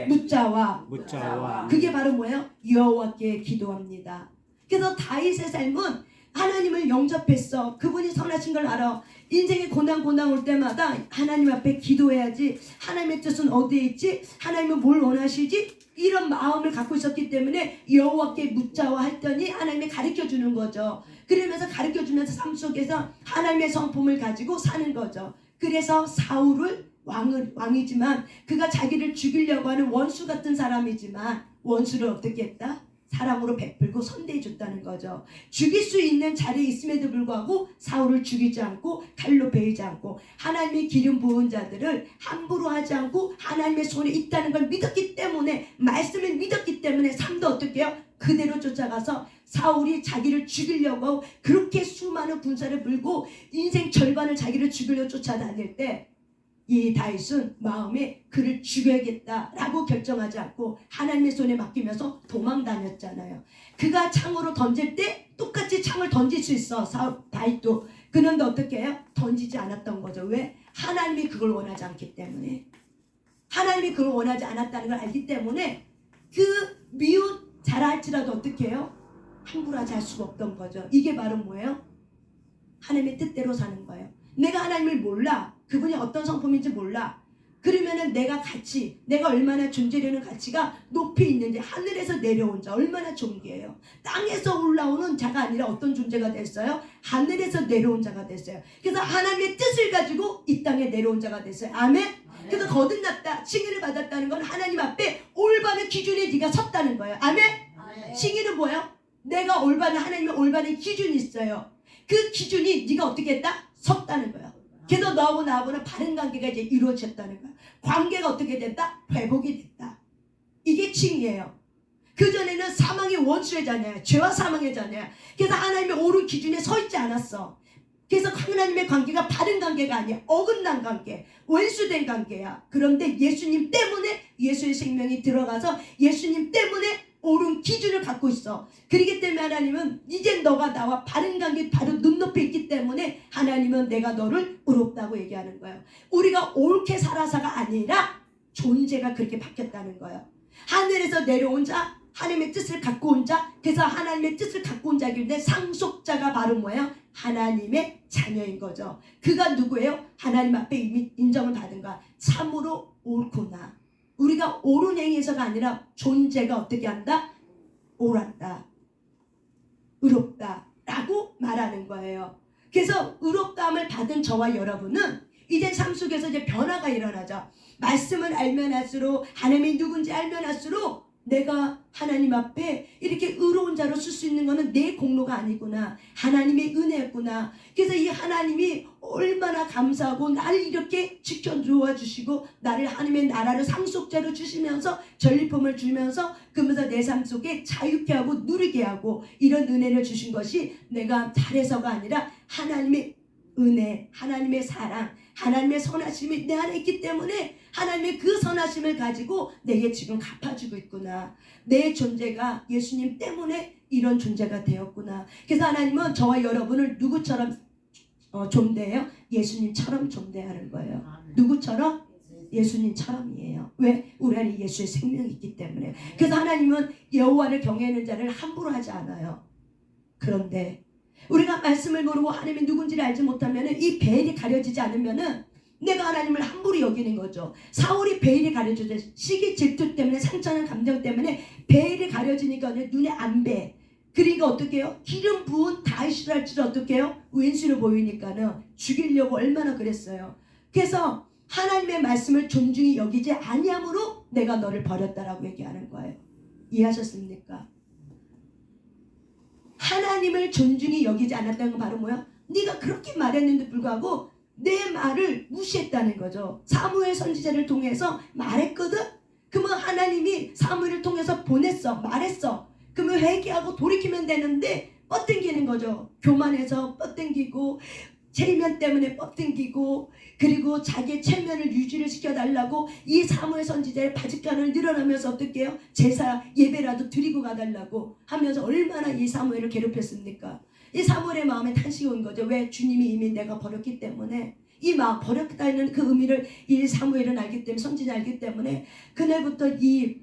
[SPEAKER 1] 묻자와 그게 바로 뭐예요? 여호와께 기도합니다. 그래서 다윗의 삶은 하나님을 영접했어. 그분이 선하신 걸 알아. 인생의 고난 올 때마다 하나님 앞에 기도해야지. 하나님의 뜻은 어디에 있지? 하나님은 뭘 원하시지? 이런 마음을 갖고 있었기 때문에 여호와께 묻자와 했더니 하나님이 가르쳐주는 거죠. 그러면서 가르쳐주면서 삶 속에서 하나님의 성품을 가지고 사는 거죠. 그래서 사울을 왕이지만 그가 자기를 죽이려고 하는 원수 같은 사람이지만 원수를 어떻게 했다? 사랑으로 베풀고 선대해 줬다는 거죠. 죽일 수 있는 자리에 있음에도 불구하고 사울을 죽이지 않고 칼로 베이지 않고 하나님의 기름 부은 자들을 함부로 하지 않고 하나님의 손에 있다는 걸 믿었기 때문에 말씀을 믿었기 때문에 삶도 어떻게 해요? 그대로 쫓아가서 사울이 자기를 죽이려고 하고 그렇게 수많은 군사를 물고 인생 절반을 자기를 죽이려고 쫓아다닐 때 이 다윗은 마음에 그를 죽여야겠다라고 결정하지 않고 하나님의 손에 맡기면서 도망 다녔잖아요. 그가 창으로 던질 때 똑같이 창을 던질 수 있어. 다윗도. 그런데 어떻게 해요? 던지지 않았던 거죠. 왜? 하나님이 그걸 원하지 않기 때문에. 하나님이 그걸 원하지 않았다는 걸 알기 때문에 그 미웃 잘할지라도 어떻게 해요? 함부로 하지 할 수가 없던 거죠. 이게 바로 뭐예요? 하나님의 뜻대로 사는 거예요. 내가 하나님을 몰라. 그분이 어떤 성품인지 몰라. 그러면은 내가 얼마나 존재되는 가치가 높이 있는지, 하늘에서 내려온 자 얼마나 존귀해요. 땅에서 올라오는 자가 아니라 어떤 존재가 됐어요? 하늘에서 내려온 자가 됐어요. 그래서 하나님의 뜻을 가지고 이 땅에 내려온 자가 됐어요. 아멘? 그래서 거듭났다, 칭의를 받았다는 건 하나님 앞에 올바른 기준에 네가 섰다는 거예요. 아멘? 칭의는 뭐예요? 내가 올바른, 하나님의 올바른 기준이 있어요. 그 기준이 네가 어떻게 했다? 섰다는 거예요. 그래서 너하고 나하고는 바른 관계가 이제 이루어졌다는 거야. 관계가 어떻게 됐다? 회복이 됐다. 이게 칭의예요. 그전에는 사망의 원수의 자녀야. 죄와 사망의 자녀야. 그래서 하나님의 옳은 기준에 서 있지 않았어. 그래서 하나님의 관계가 바른 관계가 아니야. 어긋난 관계, 원수된 관계야. 그런데 예수님 때문에 예수의 생명이 들어가서 예수님 때문에 옳은 기준을 갖고 있어. 그렇기 때문에 하나님은 이제 너가 나와 바른 관계 바로 눈높이 있기 때문에 하나님은 내가 너를 의롭다고 얘기하는 거예요. 우리가 옳게 살아서가 아니라 존재가 그렇게 바뀌었다는 거예요. 하늘에서 내려온 자, 하나님의 뜻을 갖고 온 자, 그래서 하나님의 뜻을 갖고 온 자인데 상속자가 바로 뭐예요? 하나님의 자녀인 거죠. 그가 누구예요? 하나님 앞에 이미 인정을 받은 거야. 참으로 옳구나. 우리가 옳은 행위에서가 아니라 존재가 어떻게 한다? 옳았다, 의롭다 라고 말하는 거예요. 그래서 의롭다함을 받은 저와 여러분은 이제 삶 속에서 이제 변화가 일어나죠. 말씀을 알면 할수록, 하나님이 누군지 알면 할수록 내가 하나님 앞에 이렇게 의로운 자로 쓸 수 있는 것은 내 공로가 아니구나, 하나님의 은혜였구나. 그래서 이 하나님이 얼마나 감사하고 나를 이렇게 지켜주어 주시고 나를 하나님의 나라를 상속자로 주시면서 전리품을 주면서 그러면서 내 삶 속에 자유케 하고 누리게 하고 이런 은혜를 주신 것이 내가 잘해서가 아니라 하나님의 은혜, 하나님의 사랑, 하나님의 선하심이 내 안에 있기 때문에 하나님의 그 선하심을 가지고 내게 지금 갚아주고 있구나. 내 존재가 예수님 때문에 이런 존재가 되었구나. 그래서 하나님은 저와 여러분을 누구처럼 존대해요? 예수님처럼 존대하는 거예요. 누구처럼? 예수님처럼이에요. 왜? 우리 안에 예수의 생명이 있기 때문에. 그래서 하나님은 여호와를 경외하는 자를 함부로 하지 않아요. 그런데 우리가 말씀을 모르고 하나님이 누군지를 알지 못하면 이 베일이 가려지지 않으면 내가 하나님을 함부로 여기는 거죠. 사울이 베일이 가려져서 시기 질투 때문에 상처는 감정 때문에 베일이 가려지니까 눈에 안 배. 그러니까 어떻게 해요? 기름 부은 다윗을 할지를 어떻게 해요? 왼수로 보이니까는 죽이려고 얼마나 그랬어요. 그래서 하나님의 말씀을 존중히 여기지 아니함으로 내가 너를 버렸다라고 얘기하는 거예요. 이해하셨습니까? 하나님을 존중히 여기지 않았다는 건 바로 뭐야? 네가 그렇게 말했는데 불구하고 내 말을 무시했다는 거죠. 사무엘 선지자를 통해서 말했거든? 그러면 하나님이 사무엘을 통해서 보냈어, 말했어. 그러면 회개하고 돌이키면 되는데 뻗당기는 거죠. 교만해서 뻗당기고, 체면 때문에 뻗당기고, 그리고 자기의 체면을 유지를 시켜달라고 이 사무엘 선지자의 바짓간을 늘어나면서 어떻게 해요? 제사 예배라도 드리고 가달라고 하면서 얼마나 이 사무엘을 괴롭혔습니까? 이 사무엘의 마음에 탄식이 온 거죠. 왜? 주님이 이미 내가 버렸기 때문에. 이 마음, 버렸다는 그 의미를 이 사무엘은 알기 때문에, 선지자 알기 때문에 그날부터 이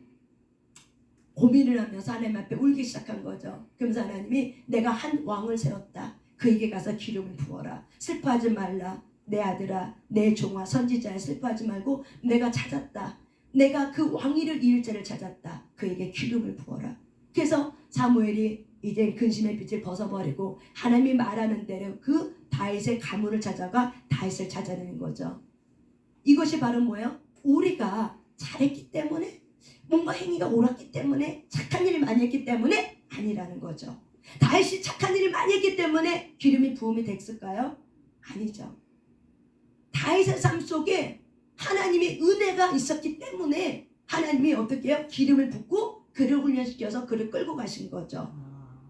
[SPEAKER 1] 고민을 하면서 하나님 앞에 울기 시작한 거죠. 그러면서 하나님이 내가 한 왕을 세웠다. 그에게 가서 기름을 부어라. 슬퍼하지 말라. 내 아들아, 내 종아 선지자야, 슬퍼하지 말고 내가 찾았다. 내가 그 왕위를 이을 자를 찾았다. 그에게 기름을 부어라. 그래서 사무엘이 이제 근심의 빛을 벗어버리고 하나님이 말하는 대로 그 다윗의 가문을 찾아가 다윗을 찾아내는 거죠. 이것이 바로 뭐예요? 우리가 잘했기 때문에, 뭔가 행위가 옳았기 때문에, 착한 일을 많이 했기 때문에 아니라는 거죠. 다윗이 착한 일을 많이 했기 때문에 기름이 부음이 됐을까요? 아니죠. 다윗의 삶 속에 하나님의 은혜가 있었기 때문에 하나님이 어떻게 해요? 기름을 붓고 그를 훈련시켜서 그를 끌고 가신 거죠.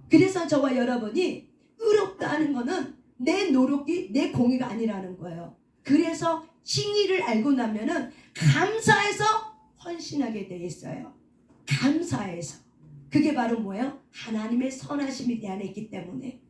[SPEAKER 1] 그래서 저와 여러분이 의롭다 하는 거는 내 노력이, 내 공의가 아니라는 거예요. 그래서 칭의를 알고 나면은 감사해서 헌신하게 돼 있어요. 감사해서. 그게 바로 뭐예요? 하나님의 선하심이 내 안에 있기 때문에.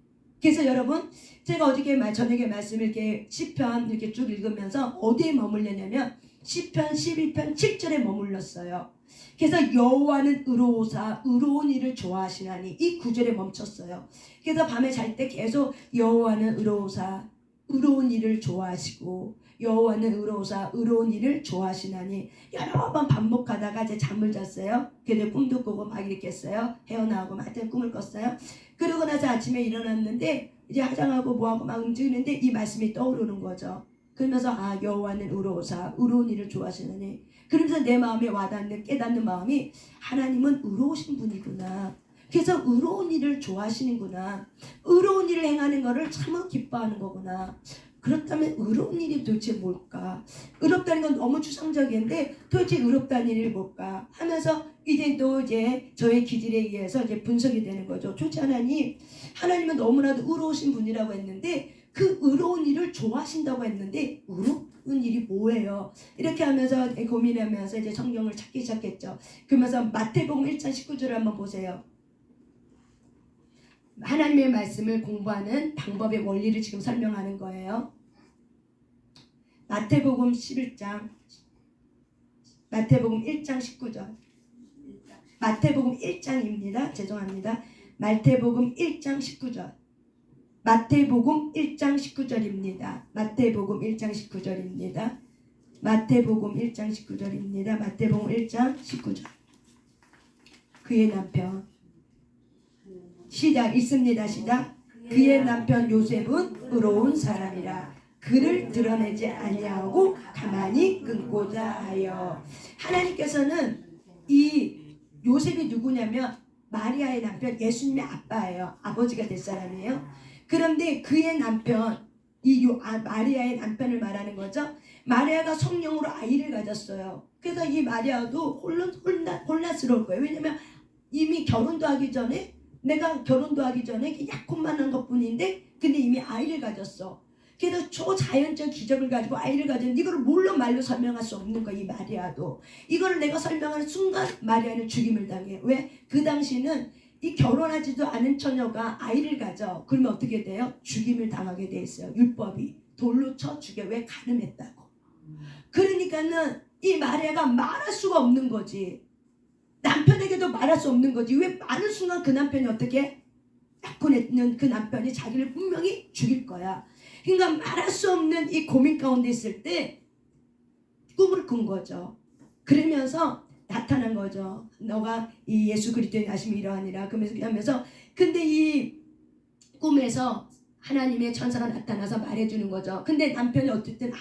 [SPEAKER 1] 그래서 여러분, 제가 어저께 저녁에 말씀 이렇게 시편 이렇게 쭉 읽으면서 어디에 머물려냐면 시편 11편 7절에 머물렀어요. 그래서 여호와는 의로우사 의로운 일을 좋아하시나니 이 구절에 멈췄어요. 그래서 밤에 잘 때 계속 여호와는 의로우사 의로운 일을 좋아하시고 여호와는 의로우사 의로운 일을 좋아하시나니 여러 번 반복하다가 이제 잠을 잤어요. 그래서 꿈도 꾸고 막 이렇게 했어요. 헤어나오고 막 하여튼 꿈을 꿨어요. 그러고 나서 아침에 일어났는데 이제 화장하고 뭐하고 막 움직이는데 이 말씀이 떠오르는 거죠. 그러면서 아 여호와는 의로우사 의로운 일을 좋아하시나니 그러면서 내 마음에 와닿는 깨닫는 마음이 하나님은 의로우신 분이구나. 그래서 의로운 일을 좋아하시는구나. 의로운 일을 행하는 것을 참 기뻐하는 거구나. 그렇다면 의로운 일이 도대체 뭘까? 의롭다는 건 너무 추상적인데 도대체 의롭다는 일이 뭘까? 하면서 이제 저의 기질에 의해서 이제 분석이 되는 거죠. 도대체 하나님은 너무나도 의로우신 분이라고 했는데 그 의로운 일을 좋아하신다고 했는데 의로운 일이 뭐예요? 이렇게 하면서 고민하면서 이제 성경을 찾기 시작했죠. 그러면서 마태복음 1장 19절을 한번 보세요. 하나님의 말씀을 공부하는 방법의 원리를 지금 설명하는 거예요. 마태복음 11장 마태복음 1장 19절 마태복음 1장입니다. 죄송합니다. 마태복음 1장 19절 마태복음 1장 19절입니다. 마태복음 1장 19절입니다. 마태복음 1장 19절입니다. 마태복음 1장 19절 그의 남편 시작 있습니다. 시작 그의 남편 요셉은 의로운 사람이라 그를 드러내지 아니하고 가만히 끊고자 하여 하나님께서는 이 요셉이 누구냐면 마리아의 남편 예수님의 아빠예요. 아버지가 될 사람이에요. 그런데 그의 남편 마리아의 남편을 말하는 거죠. 마리아가 성령으로 아이를 가졌어요. 그래서 이 마리아도 혼란스러울 거예요. 왜냐면 이미 결혼도 하기 전에 약혼만 한 것뿐인데 근데 이미 아이를 가졌어. 그래서 초자연적 기적을 가지고 아이를 가졌는데 이걸 말로 설명할 수 없는 거야. 이 마리아도. 이거를 내가 설명하는 순간 마리아는 죽임을 당해. 왜? 그 당시는 이 결혼하지도 않은 처녀가 아이를 가져. 그러면 어떻게 돼요? 죽임을 당하게 돼 있어요. 율법이. 돌로 쳐 죽여. 왜? 간음했다고. 그러니까는 이 마리아가 말할 수가 없는 거지. 남편에게도 말할 수 없는 거지. 왜? 많은 순간 그 남편이 어떻게? 약혼했는 그 남편이 자기를 분명히 죽일 거야. 그러니까 말할 수 없는 이 고민 가운데 있을 때 꿈을 꾼 거죠. 그러면서 나타난 거죠. 너가 이 예수 그리스도의 나심이 이러하니라. 그러면서 근데 이 꿈에서 하나님의 천사가 나타나서 말해주는 거죠. 근데 남편이 어쨌든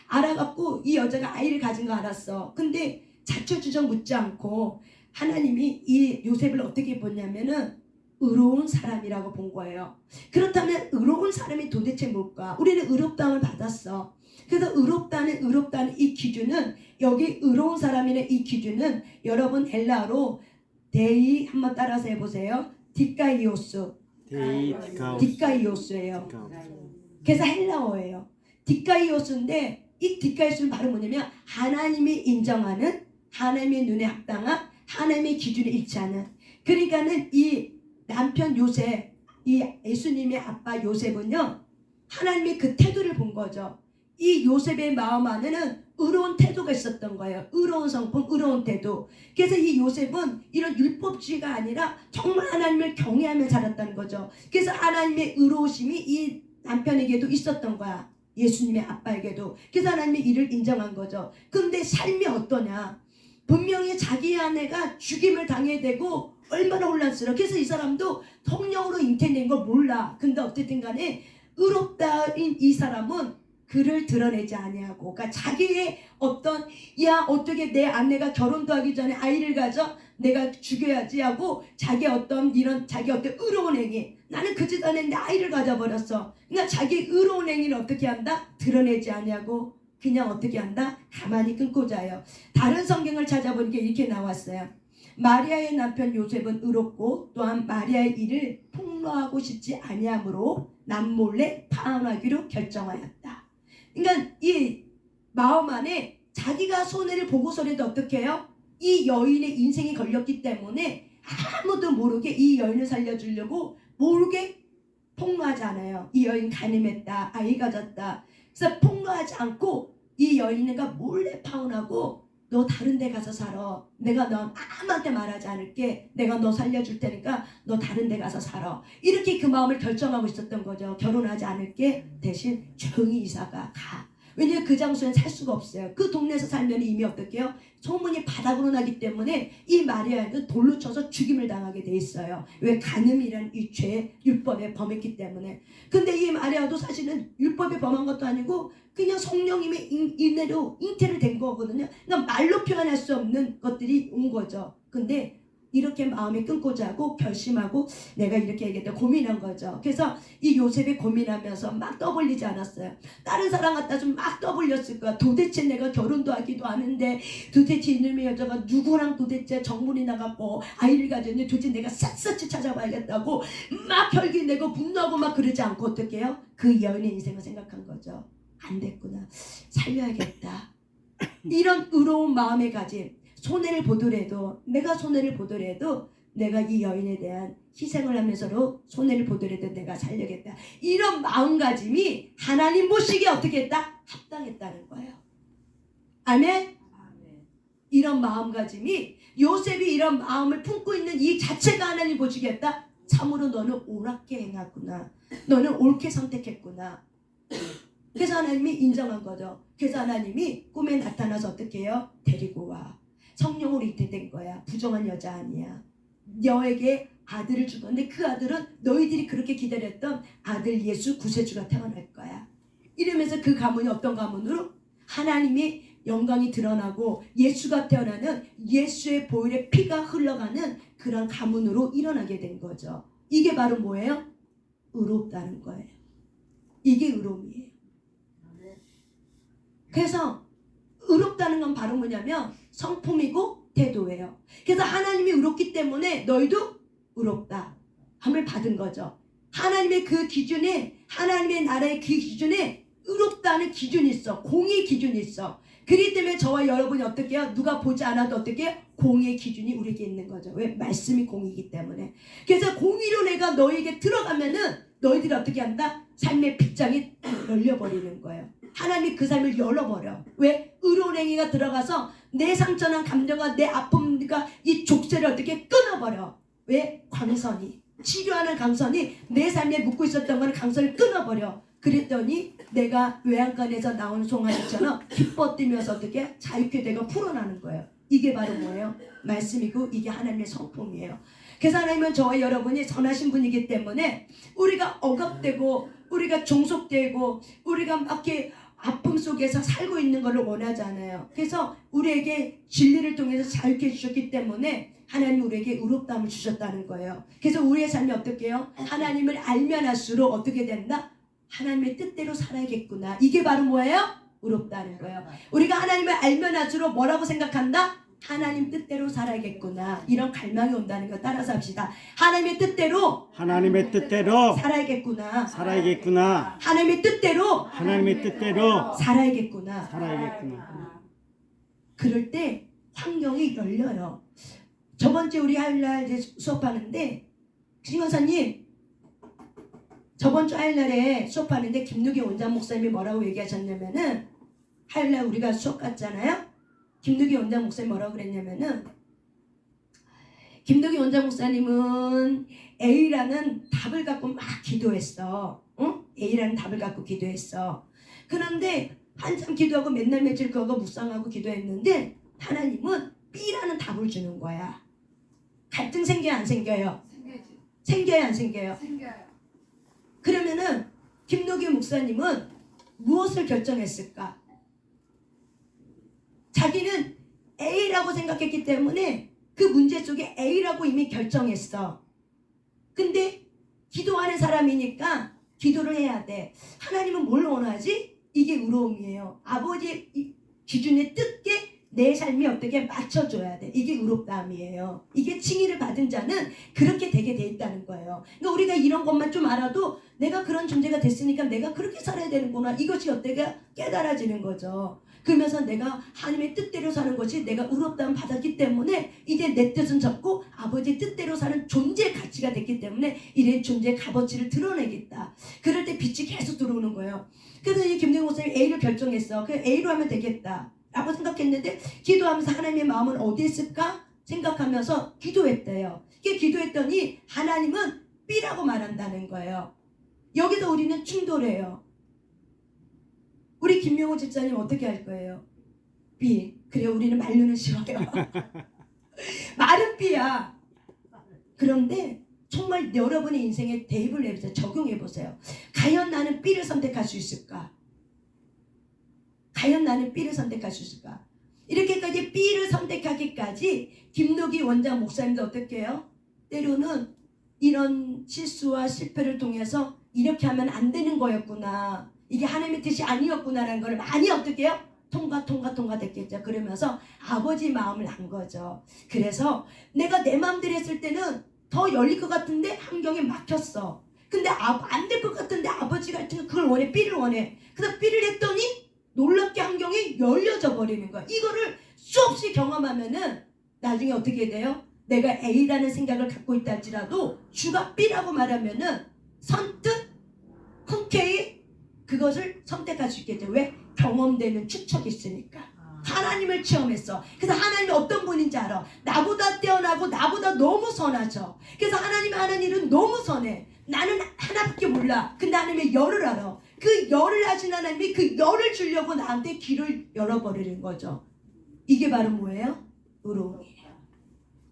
[SPEAKER 1] 알아갖고 이 여자가 아이를 가진 거 알았어. 근데 자초지종 묻지 않고 하나님이 이 요셉을 어떻게 보냐면은 의로운 사람이라고 본 거예요. 그렇다면 의로운 사람이 도대체 뭘까? 우리는 의롭다움을 받았어. 그래서 의롭다는 이 기준은 여기 의로운 사람이라는 이 기준은 여러분 헬라어로 데이 한번 따라서 해보세요. 디카이오스예요. 그래서 헬라어예요. 디카이오스인데 이 디카이오스는 바로 뭐냐면 하나님이 인정하는 하나님의 눈에 합당한 하나님의 기준에 일치하는 그러니까는 이 남편 요셉 이 예수님의 아빠 요셉은요 하나님의 그 태도를 본 거죠. 이 요셉의 마음 안에는 의로운 태도가 있었던 거예요. 의로운 성품, 의로운 태도. 그래서 이 요셉은 이런 율법주의가 아니라 정말 하나님을 경외하며 자랐다는 거죠. 그래서 하나님의 의로우심이 이 남편에게도 있었던 거야. 예수님의 아빠에게도. 그래서 하나님의 일을 인정한 거죠. 근데 삶이 어떠냐? 분명히 자기 아내가 죽임을 당해야 되고 얼마나 혼란스러워. 그래서 이 사람도 성령으로 잉태된 걸 몰라. 근데 어쨌든 간에 의롭다인 이 사람은 그를 드러내지 아니하고 그러니까 자기의 어떻게 내 아내가 결혼도 하기 전에 아이를 가져 내가 죽여야지 하고 자기 어떤 의로운 행위 나는 그 짓 안 했는데 아이를 가져버렸어. 그러니까 자기 의로운 행위를 어떻게 한다? 드러내지 아니하고 그냥 어떻게 한다? 가만히 끊고자 해요. 다른 성경을 찾아보니까 이렇게 나왔어요. 마리아의 남편 요셉은 의롭고 또한 마리아의 일을 폭로하고 싶지 아니하므로 남몰래 파혼하기로 결정하였다. 그러니까 이 마음 안에 자기가 손해를 보고서라도 어떻게 해요? 이 여인의 인생이 걸렸기 때문에 아무도 모르게 이 여인을 살려주려고 모르게 폭로하지 않아요. 이 여인 간음했다. 아이 가졌다. 그래서 폭로하지 않고 이 여인이가 몰래 파혼하고 너 다른 데 가서 살아. 내가 너 아무한테 말하지 않을게. 내가 너 살려줄 테니까 너 다른 데 가서 살아. 이렇게 그 마음을 결정하고 있었던 거죠. 결혼하지 않을게. 대신 조용히 이사가 가. 왜냐하면 그 장소엔 살 수가 없어요. 그 동네에서 살면 이미 어떻게요? 소문이 바닥으로 나기 때문에 이 마리아는 돌로 쳐서 죽임을 당하게 돼 있어요. 왜? 간음이라는 이 죄, 율법에 범했기 때문에. 근데 이 마리아도 사실은 율법에 범한 것도 아니고 그냥 성령님의 인내로 잉태를 된 거거든요. 그러니까 말로 표현할 수 없는 것들이 온 거죠. 근데 이렇게 마음에 끊고자 하고 결심하고 내가 이렇게 얘기했다 고민한 거죠. 그래서 이 요셉이 고민하면서 막 떠벌리지 않았어요. 다른 사람 갖다 좀 막 떠벌렸을 거야. 도대체 내가 결혼도 하기도 하는데 도대체 이놈의 여자가 누구랑 도대체 정문이 나갔고 아이를 가졌는지 도대체 내가 샅샅이 찾아봐야겠다고 막 혈기 내고 분노하고 막 그러지 않고 어떻게 해요? 그 여인의 인생을 생각한 거죠. 안 됐구나. 살려야겠다. 이런 의로운 마음의 가짐. 손해를 보더라도 내가 손해를 보더라도 내가 이 여인에 대한 희생을 하면서도 손해를 보더라도 내가 살려겠다. 이런 마음가짐이 하나님 보시기에 어떻게 했다? 합당했다는 거예요. 아멘? 이런 마음가짐이 요셉이 이런 마음을 품고 있는 이 자체가 하나님 보시기에 했다? 참으로 너는 옳게 행하구나. 너는 옳게 선택했구나. 그래서 하나님이 인정한 거죠. 그래서 하나님이 꿈에 나타나서 어떻게 해요? 데리고 와. 성령으로 잉태된 거야. 부정한 여자 아니야. 너에게 아들을 주던데 그 아들은 너희들이 그렇게 기다렸던 아들 예수 구세주가 태어날 거야. 이러면서 그 가문이 어떤 가문으로? 하나님의 영광이 드러나고 예수가 태어나는 예수의 보혈의 피가 흘러가는 그런 가문으로 일어나게 된 거죠. 이게 바로 뭐예요? 의롭다는 거예요. 이게 의로움이에요. 그래서 의롭다는 건 바로 뭐냐면 성품이고 태도예요. 그래서 하나님이 의롭기 때문에 너희도 의롭다 함을 받은 거죠. 하나님의 그 기준에, 하나님의 나라의 그 기준에 의롭다는 기준이 있어. 공의 기준이 있어. 그렇기 때문에 저와 여러분이 어떻게 해요? 누가 보지 않아도 어떻게 해요? 공의 기준이 우리에게 있는 거죠. 왜? 말씀이 공이기 때문에. 그래서 공의로 내가 너에게 들어가면은 너희들이 어떻게 한다? 삶의 빗장이 열려버리는 거예요. 하나님이 그 삶을 열어버려. 왜? 의로운 행위가 들어가서 내 상처나 감정과 내 아픔과 이 족쇄를 어떻게 끊어버려. 왜? 광선이. 치료하는 강선이 내 삶에 묻고 있었던 거는 강선을 끊어버려. 그랬더니 내가 외양간에서 나온 송아지처럼 기뻐 뛰면서 어떻게 자유케 되고 풀어나는 거예요. 이게 바로 뭐예요? 말씀이고 이게 하나님의 성품이에요. 그래서 하나님은 저와 여러분이 선하신 분이기 때문에 우리가 억압되고 우리가 종속되고 우리가 막 이렇게 아픔 속에서 살고 있는 것을 원하잖아요. 그래서 우리에게 진리를 통해서 자유케 해주셨기 때문에 하나님 우리에게 의롭다함을 주셨다는 거예요. 그래서 우리의 삶이 어떻게 해요? 하나님을 알면 할수록 어떻게 된다? 하나님의 뜻대로 살아야겠구나. 이게 바로 뭐예요? 의롭다는 거예요. 우리가 하나님을 알면 할수록 뭐라고 생각한다? 하나님 뜻대로 살아야겠구나. 이런 갈망이 온다는 거 따라서 합시다. 하나님의 뜻대로 살아야겠구나. 하나님의 뜻대로 살아야겠구나. 그럴 때 환경이 열려요. 저번 주에 우리 화요일날 이제 수업하는데 신권사님 저번 주 화요일날에 수업하는데 김누기 원장 목사님이 뭐라고 얘기하셨냐면은 화요일날 우리가 수업 갔잖아요. 김누기 원장 목사님 뭐라고 그랬냐면은 김누기 원장 목사님은 A라는 답을 갖고 막 기도했어. 응? A라는 답을 갖고 기도했어. 그런데 한참 기도하고 맨날 며칠 그거 묵상하고 기도했는데 하나님은 B라는 답을 주는 거야. 갈등 생겨요 안 생겨요? 생겨요 안 생겨요?
[SPEAKER 2] 생겨요.
[SPEAKER 1] 그러면은 김노기 목사님은 무엇을 결정했을까? 자기는 A라고 생각했기 때문에 그 문제 속에 A라고 이미 결정했어. 근데 기도하는 사람이니까 기도를 해야 돼. 하나님은 뭘 원하지? 이게 의로움이에요. 아버지의 기준에 뜻게 내 삶이 어떻게 맞춰줘야 돼. 이게 의롭다함이에요. 이게 칭의를 받은 자는 그렇게 되게 돼 있다는 거예요. 그러니까 우리가 이런 것만 좀 알아도 내가 그런 존재가 됐으니까 내가 그렇게 살아야 되는구나. 이것이 어떻게 깨달아지는 거죠. 그러면서 내가 하나님의 뜻대로 사는 것이 내가 의롭다함 받았기 때문에 이제 내 뜻은 접고 아버지의 뜻대로 사는 존재의 가치가 됐기 때문에 이런 존재의 값어치를 드러내겠다. 그럴 때 빛이 계속 들어오는 거예요. 그래서 이 김대웅 목사님이 A를 결정했어. 그 A로 하면 되겠다 라고 생각했는데 기도하면서 하나님의 마음은 어디에 있을까 생각하면서 기도했대요. 이게 기도했더니 하나님은 B라고 말한다는 거예요. 여기서 우리는 충돌해요. 우리 김명호 집사님 어떻게 할 거예요? B. 그래 우리는 말로는 싫어요. 말은 B야. 그런데 정말 여러분의 인생에 대입을 해보세요. 적용해보세요. 과연 나는 B를 선택할 수 있을까? 과연 나는 B를 선택할 수 있을까? 이렇게까지 B를 선택하기까지 김노기 원장 목사님도 어떻게 해요? 때로는 이런 실수와 실패를 통해서 이렇게 하면 안 되는 거였구나. 이게 하나님의 뜻이 아니었구나라는 걸 많이 어떻게 해요? 통과됐겠죠. 그러면서 아버지 마음을 안 거죠. 그래서 내가 내 마음대로 했을 때는 더 열릴 것 같은데 환경에 막혔어. 근데 안 될 것 같은데 아버지가 그걸 원해. B를 원해. 그래서 B를 했더니 놀랍게 환경이 열려져 버리는 거야. 이거를 수없이 경험하면은 나중에 어떻게 돼요? 내가 A라는 생각을 갖고 있다 할지라도 주가 B라고 말하면은 선뜻 흔쾌히 그것을 선택할 수 있겠죠. 왜? 경험되는 축척이 있으니까. 하나님을 체험했어. 그래서 하나님이 어떤 분인지 알아. 나보다 뛰어나고 나보다 너무 선하죠. 그래서 하나님이 하는 일은 너무 선해. 나는 하나밖에 몰라. 근데 하나님의 열을 알아. 그 열을 하신 하나님이 그 열을 주려고 나한테 길을 열어버리는 거죠. 이게 바로 뭐예요? 의로움이에요.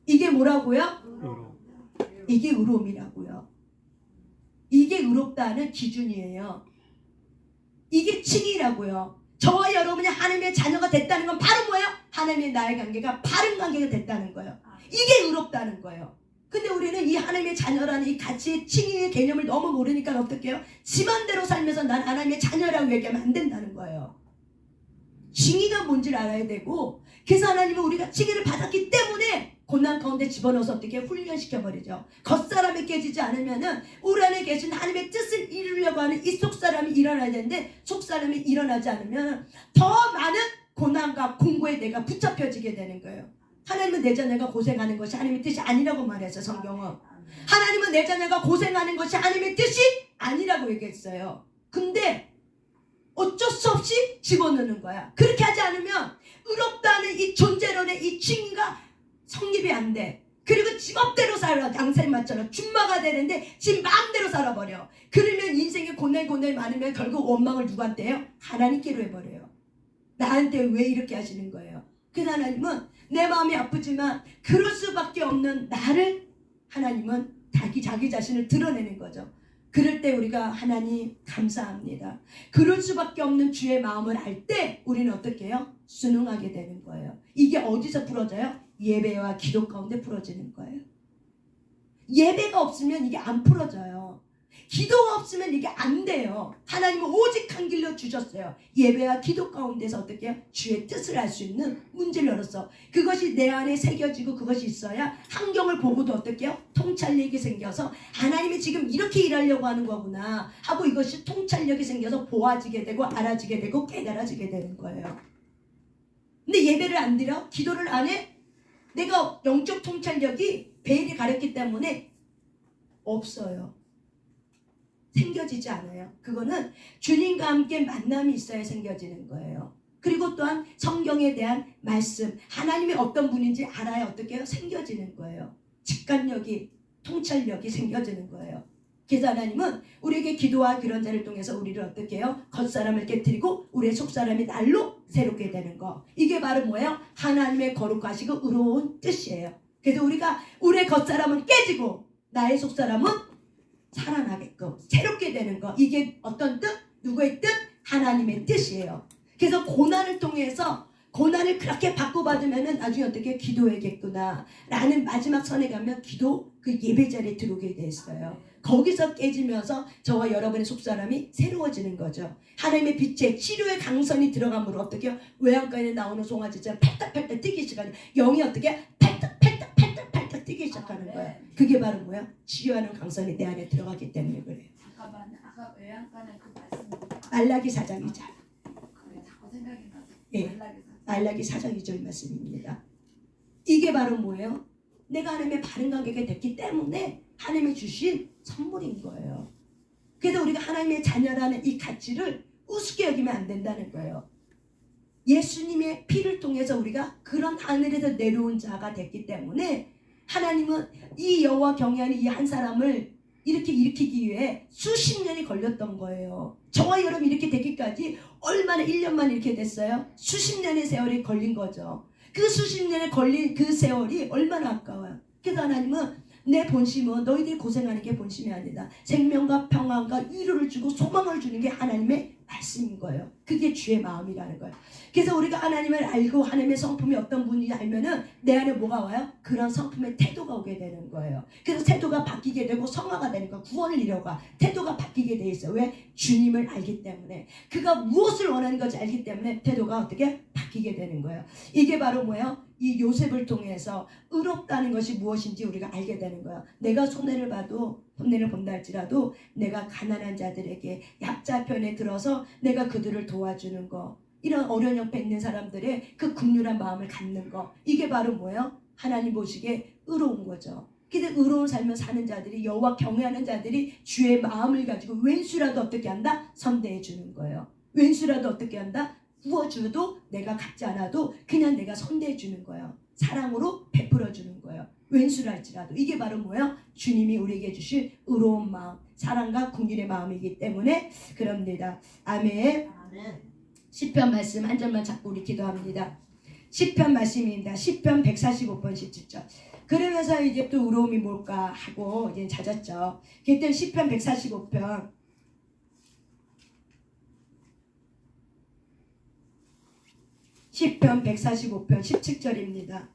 [SPEAKER 1] 이게 뭐라고요? 이게 의로움이라고요. 이게 의롭다는 기준이에요. 이게 칭이라고요. 저와 여러분이 하나님의 자녀가 됐다는 건 바로 뭐예요? 하나님의 나의 관계가 바른 관계가 됐다는 거예요. 이게 의롭다는 거예요. 근데 우리는 이 하나님의 자녀라는 이 가치의 칭의의 개념을 너무 모르니까 어떻게 해요? 지 맘대로 살면서 난 하나님의 자녀라고 얘기하면 안 된다는 거예요. 칭의가 뭔지를 알아야 되고, 그래서 하나님은 우리가 칭의를 받았기 때문에 고난 가운데 집어넣어서 어떻게 훈련시켜버리죠. 겉사람이 깨지지 않으면은 우리 안에 계신 하나님의 뜻을 이루려고 하는 이 속사람이 일어나야 되는데, 속사람이 일어나지 않으면 더 많은 고난과 공고에 내가 붙잡혀지게 되는 거예요. 하나님은 내 자녀가 고생하는 것이 하나님의 뜻이 아니라고 말했어요. 성경은 하나님은 내 자녀가 고생하는 것이 하나님의 뜻이 아니라고 얘기했어요. 근데 어쩔 수 없이 집어넣는 거야. 그렇게 하지 않으면 의롭다는 이 존재론의 이 칭의가 성립이 안 돼. 그리고 지 맘대로 살아. 양생마처럼 준마가 되는데 지 마음대로 살아버려. 그러면 인생에 고뇌 많으면 결국 원망을 누구한테 해요? 하나님께로 해버려요. 나한테 왜 이렇게 하시는 거예요? 그래서 하나님은 내 마음이 아프지만 그럴 수밖에 없는 나를 하나님은 자기 자신을 드러내는 거죠. 그럴 때 우리가 하나님 감사합니다. 그럴 수밖에 없는 주의 마음을 알 때 우리는 어떻게 해요? 순응하게 되는 거예요. 이게 어디서 풀어져요? 예배와 기도 가운데 풀어지는 거예요. 예배가 없으면 이게 안 풀어져요. 기도가 없으면 이게 안 돼요. 하나님은 오직 한 길로 주셨어요. 예배와 기도 가운데서 어떻게 해요? 주의 뜻을 알 수 있는 문제를 열었어. 그것이 내 안에 새겨지고 그것이 있어야 환경을 보고도 어떻게 해요? 통찰력이 생겨서 하나님이 지금 이렇게 일하려고 하는 거구나 하고 이것이 통찰력이 생겨서 보아지게 되고 알아지게 되고 깨달아지게 되는 거예요. 근데 예배를 안 드려? 기도를 안 해? 내가 영적 통찰력이 베일이 가렸기 때문에 없어요. 생겨지지 않아요. 그거는 주님과 함께 만남이 있어야 생겨지는 거예요. 그리고 또한 성경에 대한 말씀, 하나님이 어떤 분인지 알아야 어떻게 해요? 생겨지는 거예요. 직관력이, 통찰력이 생겨지는 거예요. 그래서 하나님은 우리에게 기도와 그런 자를 통해서 우리를 어떻게 해요? 겉사람을 깨뜨리고 우리의 속사람이 날로 새롭게 되는 거. 이게 바로 뭐예요? 하나님의 거룩하시고 의로운 뜻이에요. 그래서 우리가 우리의 겉사람은 깨지고 나의 속사람은 살아나게끔 새롭게 되는 거. 이게 어떤 뜻? 누구의 뜻? 하나님의 뜻이에요. 그래서 고난을 통해서 고난을 그렇게 받고받으면은 나중에 어떻게 기도해야겠구나 라는 마지막 선에 가면 기도 그 예배 자리에 들어오게 됐어요. 거기서 깨지면서 저와 여러분의 속사람이 새로워지는 거죠. 하나님의 빛에 치료의 강선이 들어감으로 어떻게 해요? 외양간에 나오는 송아지처럼 팔딱팔딱 뛰기 시작하는 영이 어떻게 팔딱팔딱 뛰기 시작하는 거예요. 그게 바로 뭐야? 치료하는 강선이 내 안에 들어가기 때문에 그래요.
[SPEAKER 2] 잠깐만, 아까 외양간에 그 말씀
[SPEAKER 1] 말라기 4장이잖아.
[SPEAKER 2] 그래, 자꾸 생각이 나서.
[SPEAKER 1] 예. 말라기 4장 2절 말씀입니다. 이게 바로 뭐예요? 내가 하나님의 바른 관계가 됐기 때문에 하나님이 주신 선물인 거예요. 그래서 우리가 하나님의 자녀라는 이 가치를 우습게 여기면 안 된다는 거예요. 예수님의 피를 통해서 우리가 그런 하늘에서 내려온 자가 됐기 때문에 하나님은 이 여호와 경외하는 이 한 사람을 이렇게 일으키기 위해 수십 년이 걸렸던 거예요. 저와 여러분 이렇게 되기까지 얼마나 1년 만에 이렇게 됐어요? 수십 년의 세월이 걸린 거죠. 그 수십 년에 걸린 그 세월이 얼마나 아까워요. 그래서 하나님은 내 본심은 너희들이 고생하는 게 본심이 아니다. 생명과 평안과 위로를 주고 소망을 주는 게 하나님의 말씀인 거예요. 그게 주의 마음이라는 거예요. 그래서 우리가 하나님을 알고 하나님의 성품이 어떤 분인지 알면은 내 안에 뭐가 와요? 그런 성품의 태도가 오게 되는 거예요. 그래서 태도가 바뀌게 되고 성화가 되는 거예요. 구원을 이뤄가 태도가 바뀌게 돼 있어요. 왜? 주님을 알기 때문에. 그가 무엇을 원하는 건지 알기 때문에 태도가 어떻게 바뀌게 되는 거예요. 이게 바로 뭐예요? 이 요셉을 통해서 의롭다는 것이 무엇인지 우리가 알게 되는 거예요. 내가 손해를 본다 할지라도 내가 가난한 자들에게 약자 편에 들어서 내가 그들을 도와주는 거, 이런 어려운 옆에 있는 사람들의 그 긍휼한 마음을 갖는 거, 이게 바로 뭐예요? 하나님 보시기에 의로운 거죠. 근데 의로운 삶을 사는 자들이, 여호와 경외하는 자들이 주의 마음을 가지고 왼수라도 어떻게 한다? 선대해 주는 거예요. 왼수라도 어떻게 한다? 구워줘도 내가 갖지 않아도 그냥 내가 선대해 주는 거예요. 사랑으로 베풀어 주는 거예요. 왼수랄지라도. 이게 바로 뭐예요? 주님이 우리에게 주신 의로운 마음, 사랑과 긍휼의 마음이기 때문에 그럽니다. 아멘. 시편 말씀 한 절만 잡고 우리 기도합니다. 시편 말씀입니다. 시편 145편 17절. 그러면서 이제 또 의로움이 뭘까 하고 이제 찾았죠. 그때 시편 145편 17절입니다.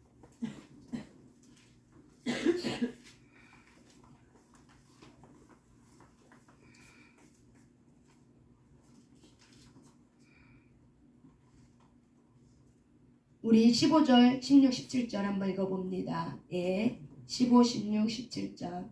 [SPEAKER 1] 우리 15절, 16, 17절 한번 읽어봅니다. 예, 15, 16, 17절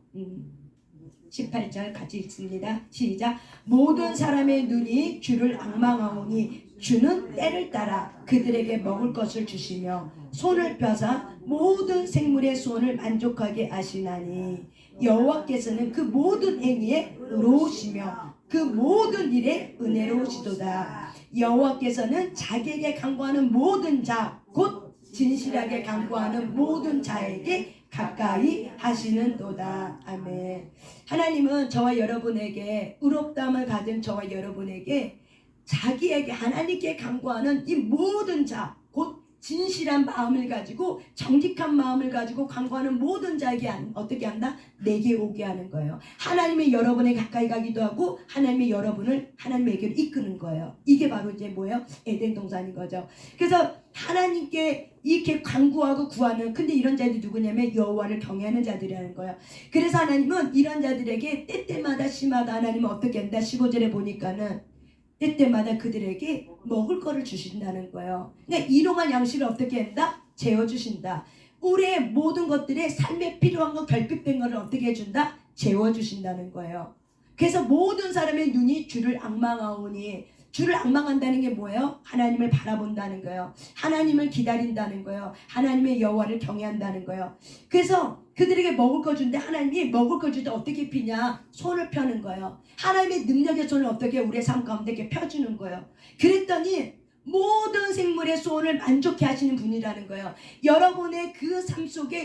[SPEAKER 1] 18절 같이 읽습니다. 시작. 모든 사람의 눈이 주를 앙망하오니 주는 때를 따라 그들에게 먹을 것을 주시며 손을 펴사 모든 생물의 손을 만족하게 하시나니 여호와께서는 그 모든 행위에 의로우시며 그 모든 일에 은혜로우시도다. 여호와께서는 자기에게 간구하는 모든 자, 곧 진실하게 간구하는 모든 자에게 가까이 하시는도다. 아멘. 하나님은 저와 여러분에게, 의롭다함을 가진 저와 여러분에게 자기에게 하나님께 간구하는 이 모든 자, 곧 진실한 마음을 가지고 정직한 마음을 가지고 간구하는 모든 자에게 어떻게 한다? 내게 오게 하는 거예요. 하나님이 여러분에 가까이 가기도 하고 하나님이 여러분을 하나님에게로 이끄는 거예요. 이게 바로 이제 뭐예요? 에덴 동산인 거죠. 그래서 하나님께 이렇게 간구하고 구하는, 근데 이런 자들이 누구냐면 여호와를 경외하는 자들이라는 거예요. 그래서 하나님은 이런 자들에게 때때마다 시마다 하나님은 어떻게 한다? 15절에 보니까는 때때마다 그들에게 먹을 거를 주신다는 거예요. 그러니까 일용할 양식을 어떻게 한다? 재워주신다. 우리의 모든 것들에 삶에 필요한 거, 결핍된 거를 어떻게 해준다? 재워주신다는 거예요. 그래서 모든 사람의 눈이 주를 앙망하오니, 주를 앙망한다는 게 뭐예요? 하나님을 바라본다는 거예요. 하나님을 기다린다는 거예요. 하나님의 여호와를 경외한다는 거예요. 그래서 그들에게 먹을 거 주는데 하나님이 먹을 거 줄 때 어떻게 피냐? 손을 펴는 거예요. 하나님의 능력의 손을 어떻게 우리의 삶 가운데 이렇게 펴주는 거예요. 그랬더니 모든 생물의 소원을 만족해 하시는 분이라는 거예요. 여러분의 그 삶 속에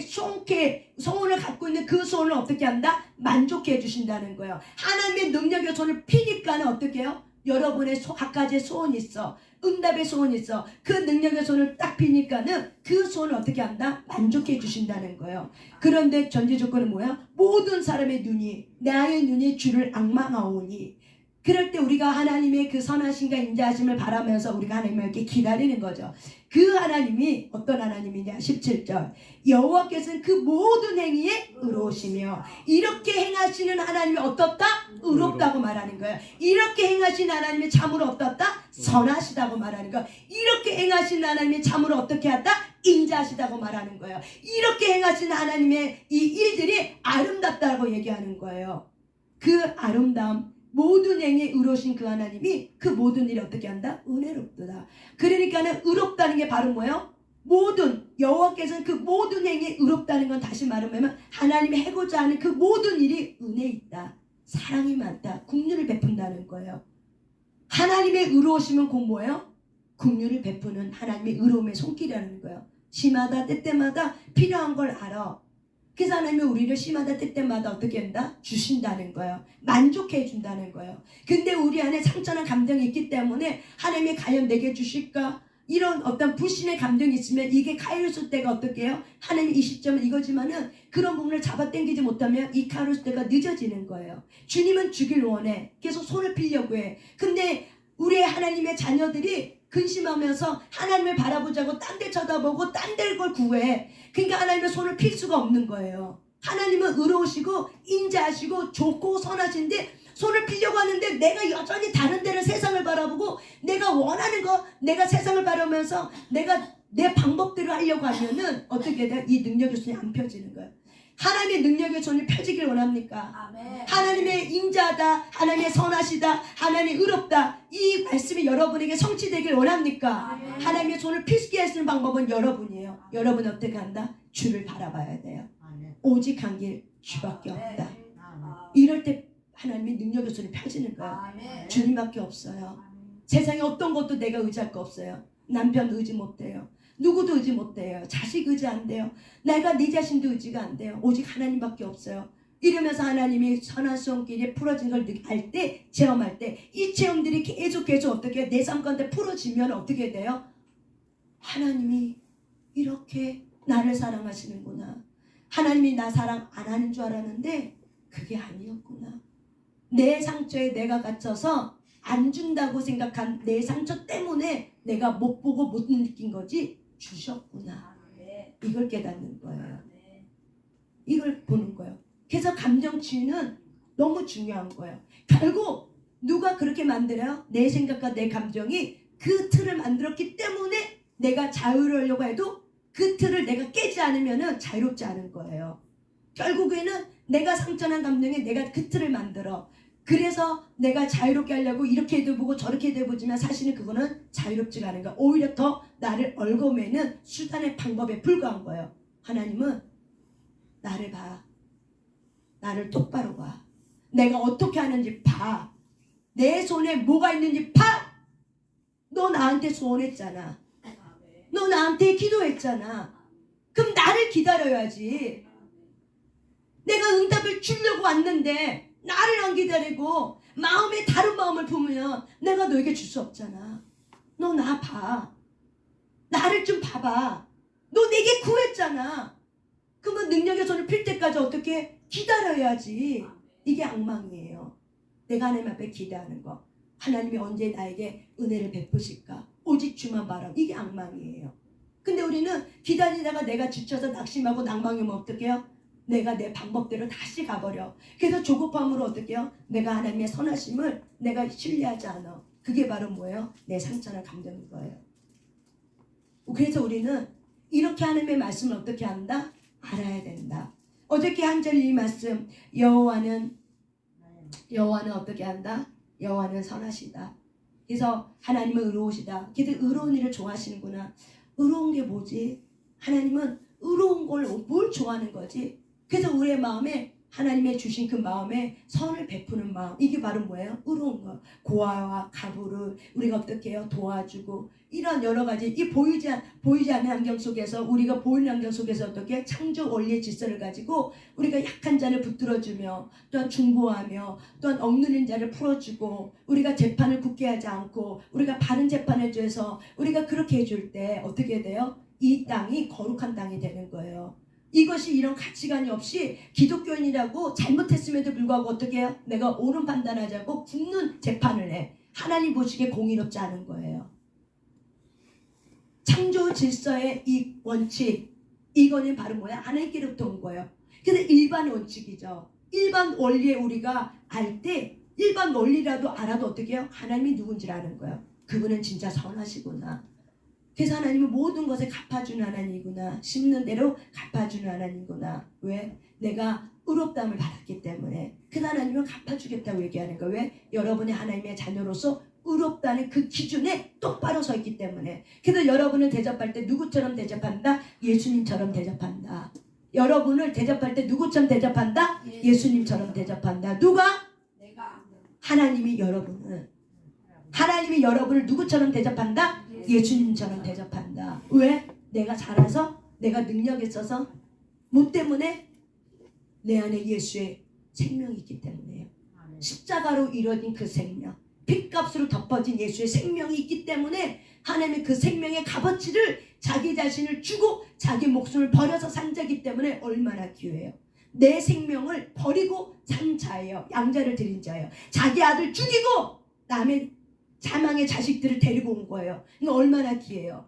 [SPEAKER 1] 소원을 갖고 있는 그 소원을 어떻게 한다? 만족해 주신다는 거예요. 하나님의 능력의 손을 피니까는 어떻게 해요? 여러분의 각가지의 소원이 있어. 응답의 소원이 있어. 그 능력의 손을 딱 피니까는 그 소원을 어떻게 한다? 만족해 주신다는 거예요. 그런데 전제 조건은 뭐야? 모든 사람의 눈이, 나의 눈이 주를 앙망하오니, 그럴 때 우리가 하나님의 그 선하심과 인자하심을 바라면서 우리가 하나님을 이렇게 기다리는 거죠. 그 하나님이 어떤 하나님이냐? 17절. 여호와께서는 그 모든 행위에 의로우시며, 이렇게 행하시는 하나님이 어떻다? 의롭다고 말하는 거예요. 이렇게 행하시는 하나님이 참으로 어떻다? 선하시다고 말하는 거예요. 이렇게 행하시는 하나님이 참으로 어떻게 하다? 인자하시다고 말하는 거예요. 이렇게 행하시는 하나님의 이 일들이 아름답다고 얘기하는 거예요. 그 아름다움, 모든 행위에 의로우신 그 하나님이 그 모든 일이 어떻게 한다? 은혜롭도다. 그러니까는 의롭다는 게 바로 뭐예요? 모든, 여호와께서는 그 모든 행위에 의롭다는 건 다시 말하면 하나님이 해고자 하는 그 모든 일이 은혜 있다, 사랑이 많다, 긍휼을 베푼다는 거예요. 하나님의 의로우심은 곧 뭐예요? 긍휼을 베푸는 하나님의 의로움의 손길이라는 거예요. 시마다 때때마다 필요한 걸 알아. 그래서 하나님은 우리를 시마다 때때마다 어떻게 한다? 주신다는 거예요. 만족해 준다는 거예요. 근데 우리 안에 상처나 감정이 있기 때문에 하나님이 과연 내게 주실까? 이런 어떤 불신의 감정이 있으면 이게 카이로스 때가 어떻게 해요? 하나님 이 시점은 이거지만은 그런 부분을 잡아당기지 못하면 이 카이로스 때가 늦어지는 거예요. 주님은 주길 원해. 계속 손을 빌려고 해. 근데 우리 하나님의 자녀들이 근심하면서 하나님을 바라보자고 딴 데 쳐다보고 딴 데 걸 구해. 그러니까 하나님의 손을 필 수가 없는 거예요. 하나님은 의로우시고 인자하시고 좋고 선하신데 손을 빌려고 하는데 내가 여전히 다른 데를 세상을 바라보고 내가 원하는 거 내가 세상을 바라보면서 내가 내 방법대로 하려고 하면은 어떻게 돼? 이 능력의 손이 안 펴지는 거예요. 하나님의 능력의 손이 펴지길 원합니까?
[SPEAKER 2] 아멘.
[SPEAKER 1] 하나님의 인자하다, 하나님의 선하시다, 하나님의 의롭다, 이 말씀이 여러분에게 성취되길 원합니까?
[SPEAKER 2] 아멘.
[SPEAKER 1] 하나님의 손을 펴게 하시는 방법은 여러분이에요. 여러분은 어떻게 한다? 주를 바라봐야 돼요. 오직 한 길 주밖에 없다. 이럴 때 하나님의 능력의 손이 펴지는 거예요.
[SPEAKER 2] 아멘.
[SPEAKER 1] 주님밖에 없어요. 세상에 어떤 것도 내가 의지할 거 없어요. 남편 의지 못해요. 누구도 의지 못해요. 자식 의지 안 돼요. 내가 네 자신도 의지가 안 돼요. 오직 하나님밖에 없어요. 이러면서 하나님이 선한 손길에 풀어진 걸 알 때, 체험할 때 이 체험들이 계속 어떻게 내 삶 가운데 풀어지면 어떻게 돼요? 하나님이 이렇게 나를 사랑하시는구나. 하나님이 나 사랑 안 하는 줄 알았는데 그게 아니었구나. 내 상처에 내가 갇혀서 안 준다고 생각한 내 상처 때문에 내가 못 보고 못 느낀 거지 주셨구나. 이걸 깨닫는 거예요. 이걸 보는 거예요. 그래서 감정 치유는 너무 중요한 거예요. 결국 누가 그렇게 만들어요? 내 생각과 내 감정이 그 틀을 만들었기 때문에 내가 자유로우려고 해도 그 틀을 내가 깨지 않으면 자유롭지 않은 거예요. 결국에는 내가 상처난 감정에 내가 그 틀을 만들어. 그래서 내가 자유롭게 하려고 이렇게 해보고 저렇게 해보지만 사실은 그거는 자유롭지가 않은 거야. 오히려 더 나를 얽어매는 수단의 방법에 불과한 거예요. 하나님은 나를 봐. 나를 똑바로 봐. 내가 어떻게 하는지 봐. 내 손에 뭐가 있는지 봐. 너 나한테 소원했잖아. 너 나한테 기도했잖아. 그럼 나를 기다려야지. 내가 응답을 주려고 왔는데 나를 안 기다리고 마음에 다른 마음을 품으면 내가 너에게 줄 수 없잖아. 너 나 봐. 나를 좀 봐봐. 너 내게 구했잖아. 그러면 능력의 손을 필 때까지 어떻게 기다려야지. 이게 악망이에요. 내가 하나님 앞에 기대하는 거. 하나님이 언제 나에게 은혜를 베푸실까? 오직 주만 바라고. 이게 악망이에요. 근데 우리는 기다리다가 내가 지쳐서 낙심하고 낭망이 오면 어떻게 해요? 내가 내 방법대로 다시 가버려. 그래서 조급함으로 어떻게 해요? 내가 하나님의 선하심을 내가 신뢰하지 않아. 그게 바로 뭐예요? 내 상처나 감정인 거예요. 그래서 우리는 이렇게 하나님의 말씀을 어떻게 한다? 알아야 된다. 어저께 한 절 이 말씀 여호와는 어떻게 한다? 여호와는 선하시다. 그래서 하나님은 의로우시다. 그래서 의로운 일을 좋아하시는구나. 의로운 게 뭐지? 하나님은 의로운 걸 뭘 좋아하는 거지? 그래서 우리의 마음에 하나님의 주신 그 마음에 선을 베푸는 마음, 이게 바로 뭐예요? 의로운 거. 고아와 가부를 우리가 어떻게 해요? 도와주고 이런 여러 가지 이 보이지 않는 환경 속에서 우리가 보이는 환경 속에서 어떻게 창조 원리의 질서를 가지고 우리가 약한 자를 붙들어주며 또한 중보하며 또한 억누른 자를 풀어주고 우리가 재판을 굳게 하지 않고 우리가 바른 재판을 해줘서 우리가 그렇게 해줄 때 어떻게 돼요? 이 땅이 거룩한 땅이 되는 거예요. 이것이 이런 가치관이 없이 기독교인이라고 잘못했음에도 불구하고 어떻게 해요? 내가 옳은 판단하자고 굳는 재판을 해. 하나님 보시기에 공의롭지 않은 거예요. 창조 질서의 이 원칙, 이거는 바로 뭐야? 하나님께로부터 온 거예요. 그래서 일반 원칙이죠. 일반 원리에 우리가 알 때 일반 원리라도 알아도 어떻게 해요? 하나님이 누군지를 아는 거예요. 그분은 진짜 선하시구나. 그래서 하나님은 모든 것에 갚아주는 하나님이구나. 심는 대로 갚아주는 하나님이구나. 왜? 내가 의롭다함을 받았기 때문에. 그 하나님은 갚아주겠다고 얘기하는 거예요. 왜? 여러분이 하나님의 자녀로서 의롭다는 그 기준에 똑바로 서 있기 때문에. 그래서 여러분을 대접할 때 누구처럼 대접한다? 예수님처럼 대접한다. 여러분을 대접할 때 누구처럼 대접한다? 예수님처럼 대접한다. 누가?
[SPEAKER 2] 내가
[SPEAKER 1] 하나님이 여러분을 하나님이 여러분을 누구처럼 대접한다? 예수님처럼 대접한다. 왜? 내가 잘해서? 내가 능력 있어서? 뭐 때문에? 내 안에 예수의 생명이 있기 때문에요. 십자가로 이루어진 그 생명, 핏값으로 덮어진 예수의 생명이 있기 때문에 하나님의 그 생명의 값어치를 자기 자신을 주고 자기 목숨을 버려서 산 자이기 때문에 얼마나 귀해요. 내 생명을 버리고 산 자예요. 양자를 드린 자예요. 자기 아들 죽이고 남의 자망의 자식들을 데리고 온 거예요. 이거 얼마나 귀해요.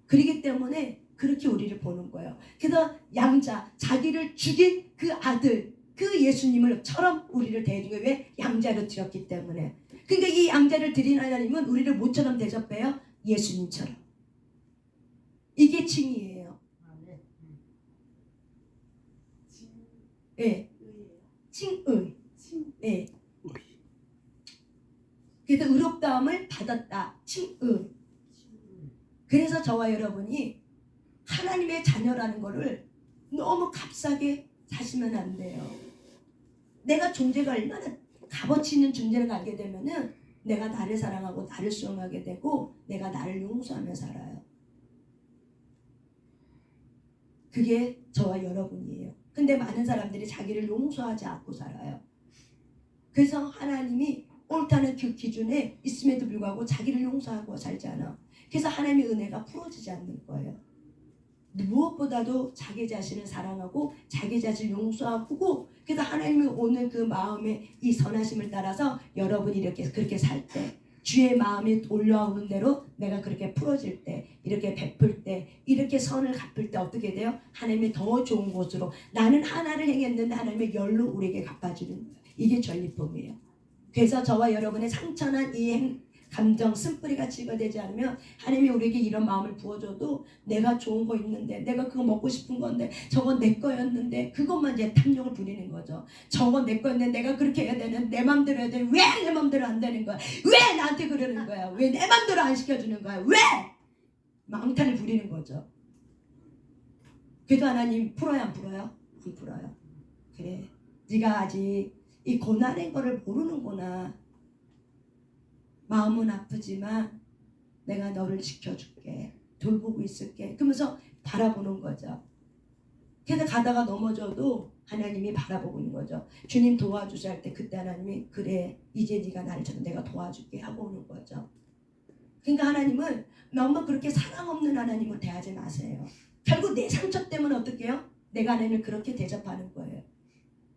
[SPEAKER 1] 그렇기 때문에 그렇게 우리를 보는 거예요. 그래서 양자, 자기를 죽인 그 아들, 그 예수님을처럼 우리를 대해준 거예요. 왜? 양자로 드렸기 때문에. 그러니까 이 양자를 드린 하나님은 우리를 뭐처럼 대접해요? 예수님처럼. 이게 칭이에요. 예. 칭의. 예. 그래서 의롭다함을 받았다. 칭의. 그래서 저와 여러분이 하나님의 자녀라는 거를 너무 값싸게 사시면 안 돼요. 내가 존재가 얼마나 값어치 있는 존재를 알게 되면은 내가 나를 사랑하고 나를 수용하게 되고 내가 나를 용서하며 살아요. 그게 저와 여러분이에요. 근데 많은 사람들이 자기를 용서하지 않고 살아요. 그래서 하나님이 옳다는 그 기준에 있음에도 불구하고 자기를 용서하고 살잖아. 그래서 하나님의 은혜가 풀어지지 않는 거예요. 무엇보다도 자기 자신을 사랑하고 자기 자신을 용서하고 그래서 하나님이 오늘 그 마음의 이 선하심을 따라서 여러분이 이렇게 그렇게 살 때 주의 마음이 올라오는 대로 내가 그렇게 풀어질 때 이렇게 베풀 때 이렇게 선을 갚을 때 어떻게 돼요? 하나님이 더 좋은 곳으로 나는 하나를 행했는데 하나님의 열로 우리에게 갚아주는 거예요. 이게 전리품이에요. 그래서 저와 여러분의 상처난 이 감정 쓴뿌리가 치유되지 않으면 하나님이 우리에게 이런 마음을 부어줘도 내가 좋은 거 있는데 내가 그거 먹고 싶은 건데 저건 내 거였는데 그것만 이제 탐욕을 부리는 거죠. 저건 내 거였는데 내가 그렇게 해야 되는 내 맘대로 해야 되는 왜 내 맘대로 안 되는 거야? 왜 나한테 그러는 거야? 왜 내 맘대로 안 시켜주는 거야? 왜? 망탄을 부리는 거죠. 그래도 하나님 풀어요 안 풀어요? 안 풀어요. 그래 네가 아직 이 고난의 거를 모르는구나. 마음은 아프지만 내가 너를 지켜줄게. 돌보고 있을게. 그러면서 바라보는 거죠. 그래서 가다가 넘어져도 하나님이 바라보고 있는 거죠. 주님 도와주세요 할 때 그때 하나님이 그래 이제 네가 나를 찾아 내가 도와줄게 하고 오는 거죠. 그러니까 하나님은 너무 그렇게 사랑 없는 하나님을 대하지 마세요. 결국 내 상처 때문에 어떻게 해요? 내가 하나님을 그렇게 대접하는 거예요.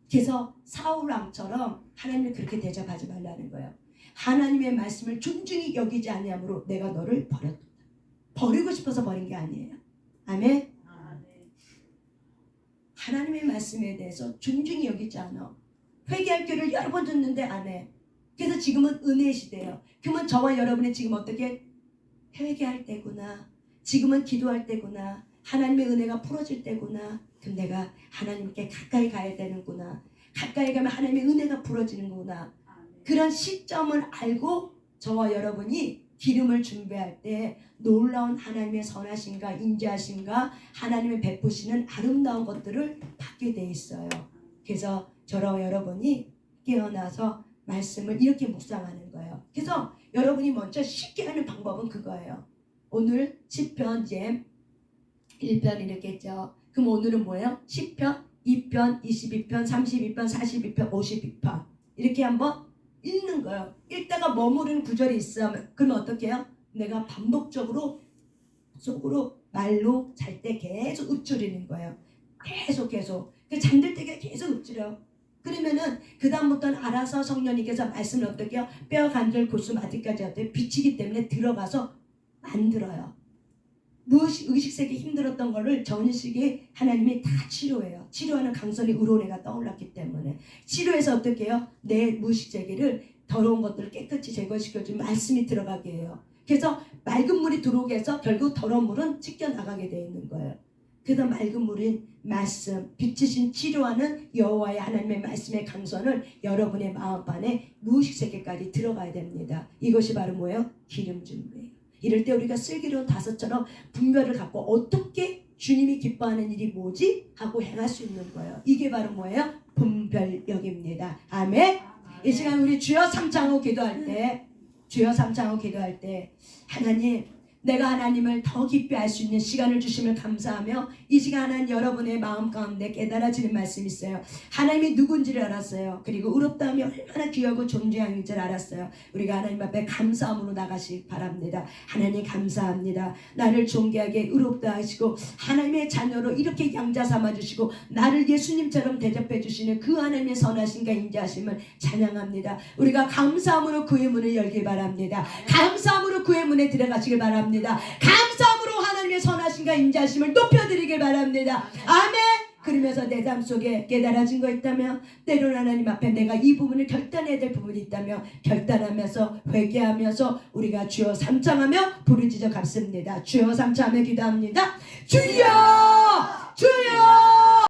[SPEAKER 1] 그래서 사울 왕처럼 하나님을 그렇게 대접하지 말라는 거예요. 하나님의 말씀을 존중히 여기지 아니함으로 내가 너를 버렸다. 버리고 싶어서 버린 게 아니에요. 아멘. 하나님의 말씀에 대해서 존중히 여기지 않아. 회개할 기회를 여러 번 줬는데 안 해. 그래서 지금은 은혜의 시대예요. 그러면 저와 여러분이 지금 어떻게 회개할 때구나. 지금은 기도할 때구나. 하나님의 은혜가 풀어질 때구나. 그럼 내가 하나님께 가까이 가야 되는구나. 가까이 가면 하나님의 은혜가 풀어지는구나. 그런 시점을 알고 저와 여러분이 기름을 준비할 때 놀라운 하나님의 선하심과 인자하심과 하나님의 베푸시는 아름다운 것들을 받게 돼 있어요. 그래서 저와 여러분이 깨어나서 말씀을 이렇게 묵상하는 거예요. 그래서 여러분이 먼저 쉽게 하는 방법은 그거예요. 오늘 시편 이제 1편 이렇게 했죠. 그럼 오늘은 뭐예요? 10편, 2편, 22편, 32편, 42편, 52편 이렇게 한번 읽는 거예요. 읽다가 머무르는 구절이 있으면 그러면 어떻게 해요? 내가 반복적으로 속으로 말로 잘 때 계속 읊조리는 거예요. 계속 잠들 때 계속 읊조려. 그러면은 그 다음부터는 알아서 성령님께서 말씀을 어떻게 해요? 뼈 관절 골수 마디까지 어떻게 비치기 때문에 들어가서 만들어요. 무엇이 의식세계 힘들었던 거를 전식이 하나님이 다 치료해요. 치료하는 강선이 의로운애가 떠올랐기 때문에 치료해서 어떻게 해요? 내 무의식세계를 더러운 것들을 깨끗이 제거시켜주면 말씀이 들어가게 해요. 그래서 맑은 물이 들어오게 해서 결국 더러운 물은 찢겨나가게 되어 있는 거예요. 그래서 맑은 물인 말씀, 빛이신 치료하는 여호와의 하나님의 말씀의 강선을 여러분의 마음판에 무의식세계까지 들어가야 됩니다. 이것이 바로 뭐예요? 기름 준비예요. 이럴 때 우리가 슬기로운 다섯처럼 분별을 갖고 어떻게 주님이 기뻐하는 일이 뭐지? 하고 행할 수 있는 거예요. 이게 바로 뭐예요? 분별력입니다. 아멘. 이 시간 우리 주여 삼창하고 기도할 때 주여 삼창하고 기도할 때 하나님 내가 하나님을 더 깊이 알 수 있는 시간을 주심을 감사하며 이 시간 하나님 여러분의 마음 가운데 깨달아지는 말씀이 있어요. 하나님이 누군지를 알았어요. 그리고 의롭다함이 얼마나 귀하고 존귀한 줄 알았어요. 우리가 하나님 앞에 감사함으로 나가시기 바랍니다. 하나님 감사합니다. 나를 존귀하게 의롭다 하시고 하나님의 자녀로 이렇게 양자 삼아주시고 나를 예수님처럼 대접해 주시는 그 하나님의 선하심과 인자하심을 찬양합니다. 우리가 감사함으로 그의 문을 열길 바랍니다. 감사함으로 그의 문에 들어가시길 바랍니다. 감사함으로 하나님의 선하심과 인자하심을 높여드리길 바랍니다. 아멘. 그러면서 내 삶 속에 깨달아진 거 있다면 때로는 하나님 앞에 내가 이 부분을 결단해야 될 부분이 있다면 결단하면서 회개하면서 우리가 주여 삼창하며 부르짖어 갚습니다. 주여 삼창하며 기도합니다. 주여 주여